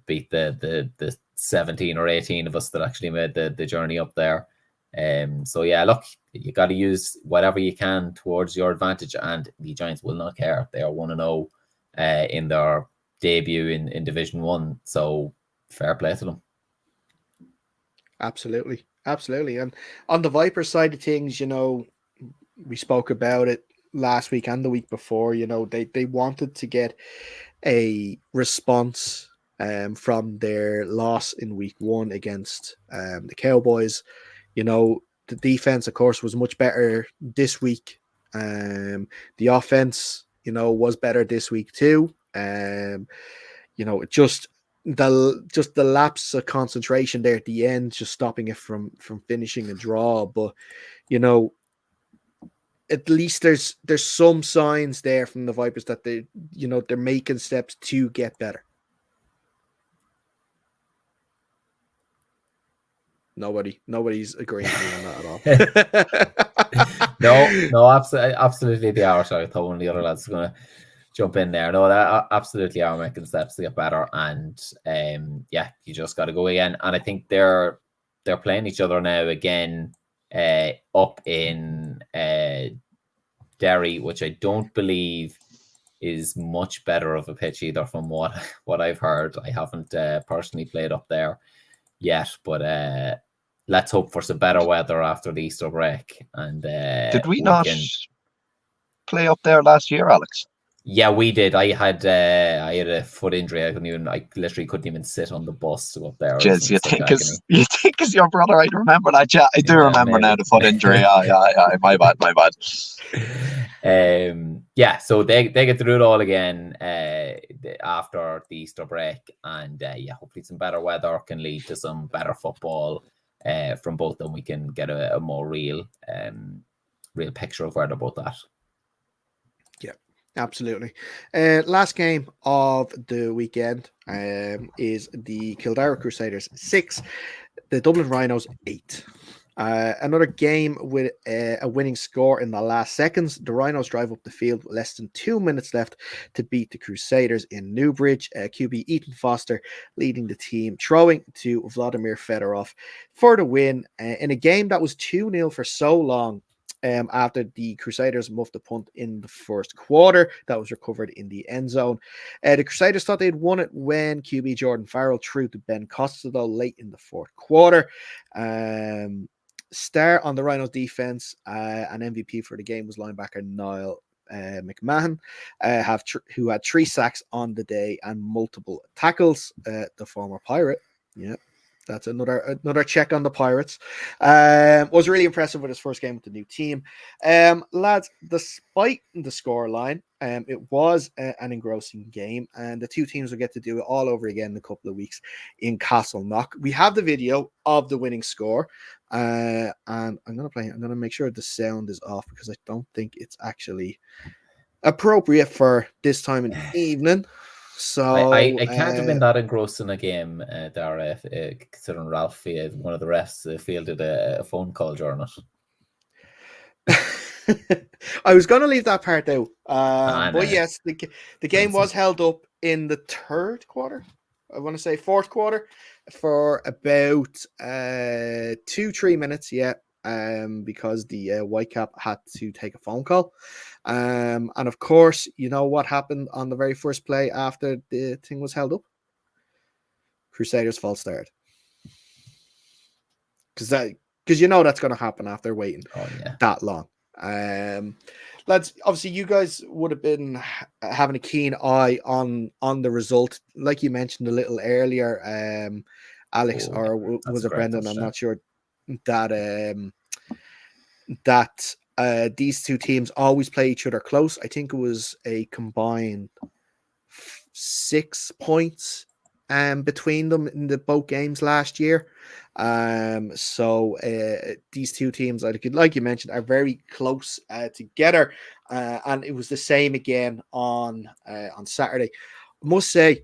beat the 17 or 18 of us that actually made the journey up there. So yeah, look, you got to use whatever you can towards your advantage, and the Giants will not care. They are 1-0 in their debut in Division 1, so fair play to them. Absolutely. And on the Vipers side of things, we spoke about it last week and the week before. They wanted to get a response from their loss in week 1 against the Cowboys. The defense, of course, was much better this week. The offense, was better this week too. Just the lapse of concentration there at the end, just stopping it from finishing a draw. But at least there's some signs there from the Vipers that they're making steps to get better. Nobody's agreeing with me on that at all. No, absolutely they are. Sorry, I thought one of the other lads was going to jump in there. No, that absolutely are making steps to get better, and you just got to go again. And I think they're playing each other now again up in Derry, which I don't believe is much better of a pitch either, from what I've heard. I haven't personally played up there yet, but let's hope for some better weather after the Easter break. And did we not play up there last year, Alex? Yeah, we did. I had a foot injury. I literally couldn't even sit on the bus to go up there. Jeez, you think it's your brother? I remember that. Yeah, I do remember now the foot injury. My bad. So they get to do it all again after the Easter break, and hopefully some better weather can lead to some better football from both of them. We can get a more real picture of where they're both at. Yeah, absolutely. Last game of the weekend is the Kildare Crusaders 6, the Dublin Rhinos 8. Another game with a winning score in the last seconds. The Rhinos drive up the field with less than 2 minutes left to beat the Crusaders in Newbridge. QB Ethan Foster leading the team, throwing to Vladimir Fedorov for the win in a game that was 2-0 for so long. After the Crusaders muffed the punt in the first quarter, that was recovered in the end zone. The Crusaders thought they'd won it when QB Jordan Farrell threw to Ben Costello late in the fourth quarter. Star on the Rhinos defense, an MVP for the game was linebacker Niall McMahon, who had 3 sacks on the day and multiple tackles. The former Pirate, yeah. That's another check on the Pirates. Was really impressive with his first game with the new team. Lads, despite the scoreline, it was an engrossing game, and the two teams will get to do it all over again in a couple of weeks in Castleknock. We have the video of the winning score, and I'm going to make sure the sound is off because I don't think it's actually appropriate for this time in the evening. So I can't have been that engrossed in a game, Dara, considering Ralph, one of the refs, fielded a phone call during it. I was going to leave that part out, but yes, the game was held up in the third quarter. I want to say fourth quarter for about 2-3 minutes. Yeah. Because the Whitecap had to take a phone call. And of course, you know what happened on the very first play after the thing was held up? Crusaders false start. Because that's going to happen after waiting that long. Lads, obviously you guys would have been having a keen eye on the result. Like you mentioned a little earlier, Alex, or was it Brendan? I'm not sure. That these two teams always play each other close. I think it was a combined 6 points between them in both games last year. So these two teams, like you mentioned, are very close together, and it was the same again on Saturday. I must say,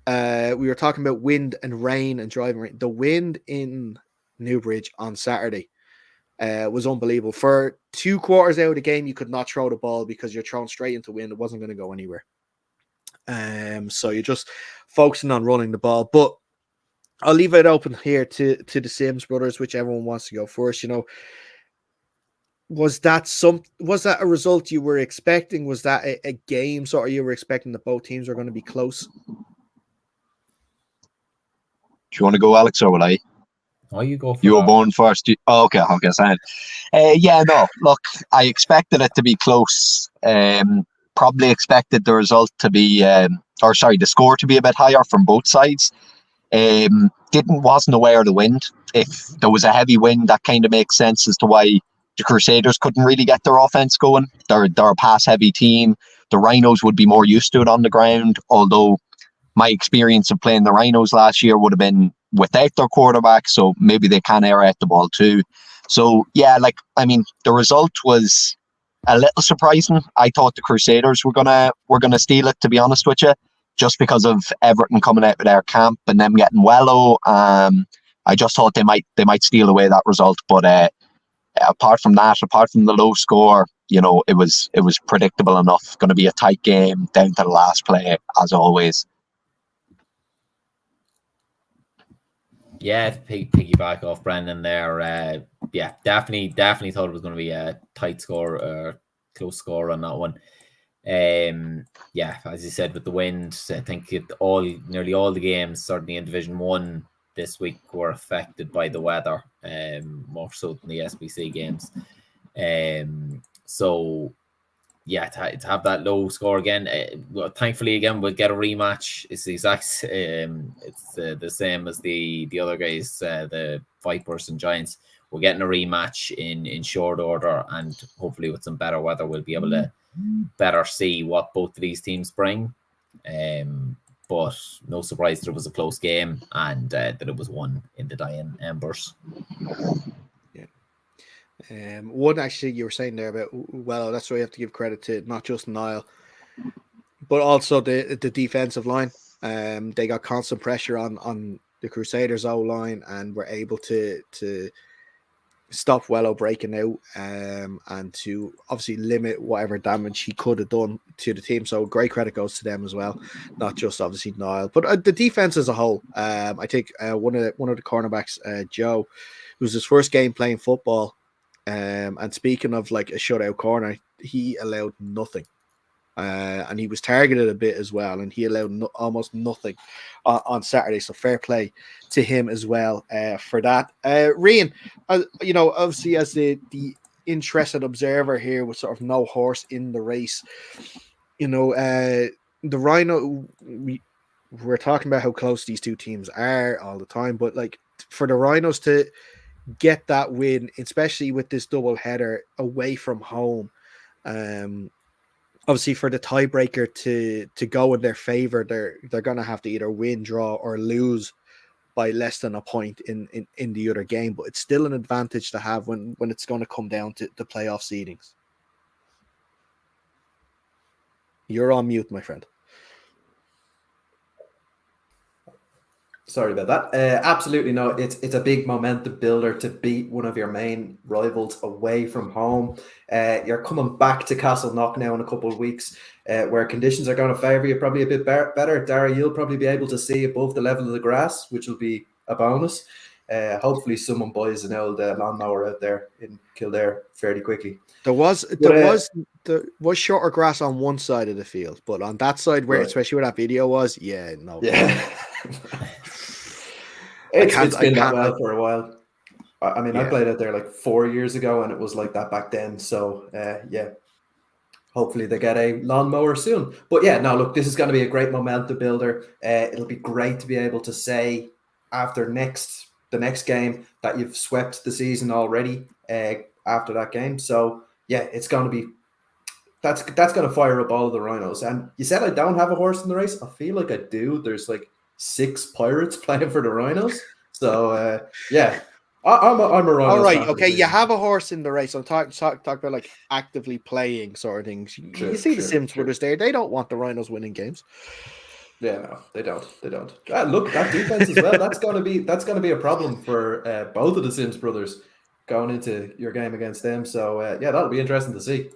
we were talking about wind and rain and driving rain. The wind in Newbridge on Saturday was unbelievable. For 2 quarters out of the game, you could not throw the ball because you're thrown straight into wind. It wasn't going to go anywhere. So you're just focusing on running the ball. But I'll leave it open here to the Sims brothers, whichever one wants to go first. Was that a result you were expecting? Was that a game sort of you were expecting that both teams were going to be close? Do you want to go, Alex, or will I? Oh, you go for You were that. born first. Okay, Sam. Yeah, no, look, I expected it to be close. Probably expected the result to be, the score to be a bit higher from both sides. Wasn't aware of the wind. If there was a heavy wind, that kind of makes sense as to why the Crusaders couldn't really get their offense going. They're a pass-heavy team. The Rhinos would be more used to it on the ground, although my experience of playing the Rhinos last year would have been without their quarterback, so maybe they can air out the ball too. So yeah, the result was a little surprising. I thought the Crusaders were gonna steal it, to be honest with you, just because of Everton coming out with their camp and them getting Wello. I just thought they might steal away that result, but apart from the low score, it was predictable enough. Going to be a tight game down to the last play, as always. Yeah, to piggyback off Brendan there. Definitely thought it was going to be a tight score, close score on that one. As you said, with the wind, I think nearly all the games, certainly in Division 1 this week, were affected by the weather, more so than the SBC games. To have that low score again, thankfully again we'll get a rematch. It's the exact it's the same as the other guys, the Vipers and Giants. We're getting a rematch in short order, and hopefully with some better weather we'll be able to better see what both of these teams bring. But no surprise that it was a close game and that it was won in the dying embers. One actually you were saying there about, well, that's why you have to give credit to not just Niall, but also the defensive line. They got constant pressure on the Crusaders' O-line and were able to stop Wello breaking out and to obviously limit whatever damage he could have done to the team. So great credit goes to them as well, not just obviously Niall, but the defense as a whole. I think one of the cornerbacks, Joe, it was his first game playing football. And speaking of like a shutout corner, he allowed nothing. And he was targeted a bit as well, and he allowed almost nothing on Saturday. So fair play to him as well for that. Rian, obviously as the interested observer here with sort of no horse in the race, the Rhino, we're talking about how close these two teams are all the time, but like for the Rhinos to get that win, especially with this double header away from home, obviously for the tiebreaker to go in their favor, they're going to have to either win, draw, or lose by less than a point in the other game. But it's still an advantage to have when it's going to come down to the playoff seedings. You're on mute, my friend. Sorry about that. Absolutely no. It's a big momentum builder to beat one of your main rivals away from home. You're coming back to Castleknock now in a couple of weeks, where conditions are going to favour you probably a bit better. Dara, you'll probably be able to see above the level of the grass, which will be a bonus. Hopefully, someone buys an old lawnmower out there in Kildare fairly quickly. There was shorter grass on one side of the field, but on that side, where especially where that video was, no. It's been that well for a while. I mean, I played out there like 4 years ago, and it was like that back then. So, hopefully they get a lawnmower soon. But look, this is going to be a great momentum builder. It'll be great to be able to say after the next game that you've swept the season already after that game. So, it's going to be that's going to fire up all of the Rhinos. And you said I don't have a horse in the race. I feel like I do. There's like 6 Pirates playing for the Rhinos. So, I'm a Rhinos. All right, okay, you have a horse in the race. I'm talking about like actively playing sort of things. You see the Sims brothers there. They don't want the Rhinos winning games. Yeah, no, they don't. Look, that defense as well. That's going to be a problem for both of the Sims brothers going into your game against them. So, that'll be interesting to see.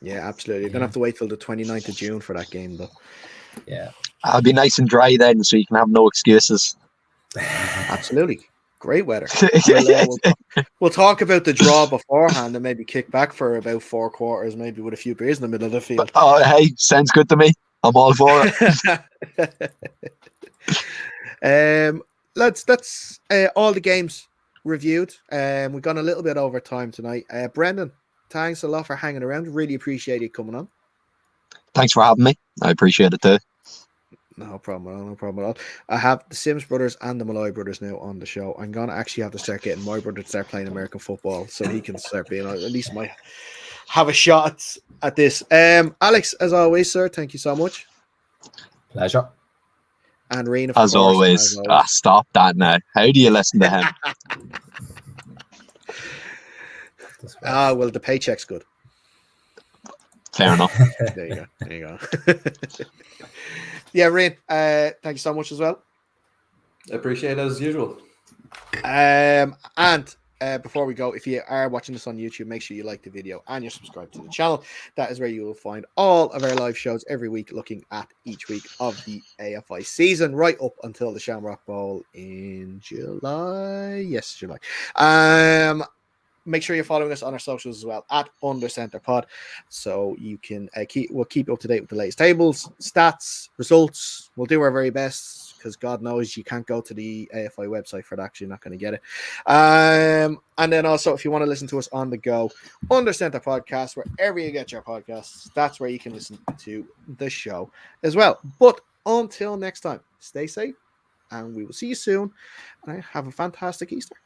Yeah, absolutely. You're going to have to wait till the 29th of June for that game, though. Yeah. I'll be nice and dry then, so you can have no excuses. Absolutely. Great weather. We'll talk about the draw beforehand and maybe kick back for about 4 quarters, maybe with a few beers in the middle of the field. Oh, hey, sounds good to me. I'm all for it. That's all the games reviewed. We've gone a little bit over time tonight. Brendan, thanks a lot for hanging around. Really appreciate you coming on. Thanks for having me. I appreciate it too. No problem at all. No problem at all. I have the Sims brothers and the Malloy brothers now on the show. I'm gonna actually have to start getting my brother to start playing American football so he can start being at least might have a shot at this. Alex, as always, sir, thank you so much. Pleasure. And Reen, of As course. always. Stop that now. How do you listen to him? Well, the paycheck's good. Fair enough. There you go. Yeah, Reen, thank you so much as well. Appreciate it as usual. And before we go, if you are watching this on YouTube, make sure you like the video and you're subscribed to the channel. That is where you will find all of our live shows every week, looking at each week of the AFI season, right up until the Shamrock Bowl in July. Yes, July. Make sure you're following us on our socials as well at UnderCenterPod, so you can we'll keep you up to date with the latest tables, stats, results. We'll do our very best because God knows you can't go to the AFI website for that. You're not going to get it. And then also, if you want to listen to us on the go, Under Center Podcast, wherever you get your podcasts, that's where you can listen to the show as well. But until next time, stay safe, and we will see you soon. And have a fantastic Easter.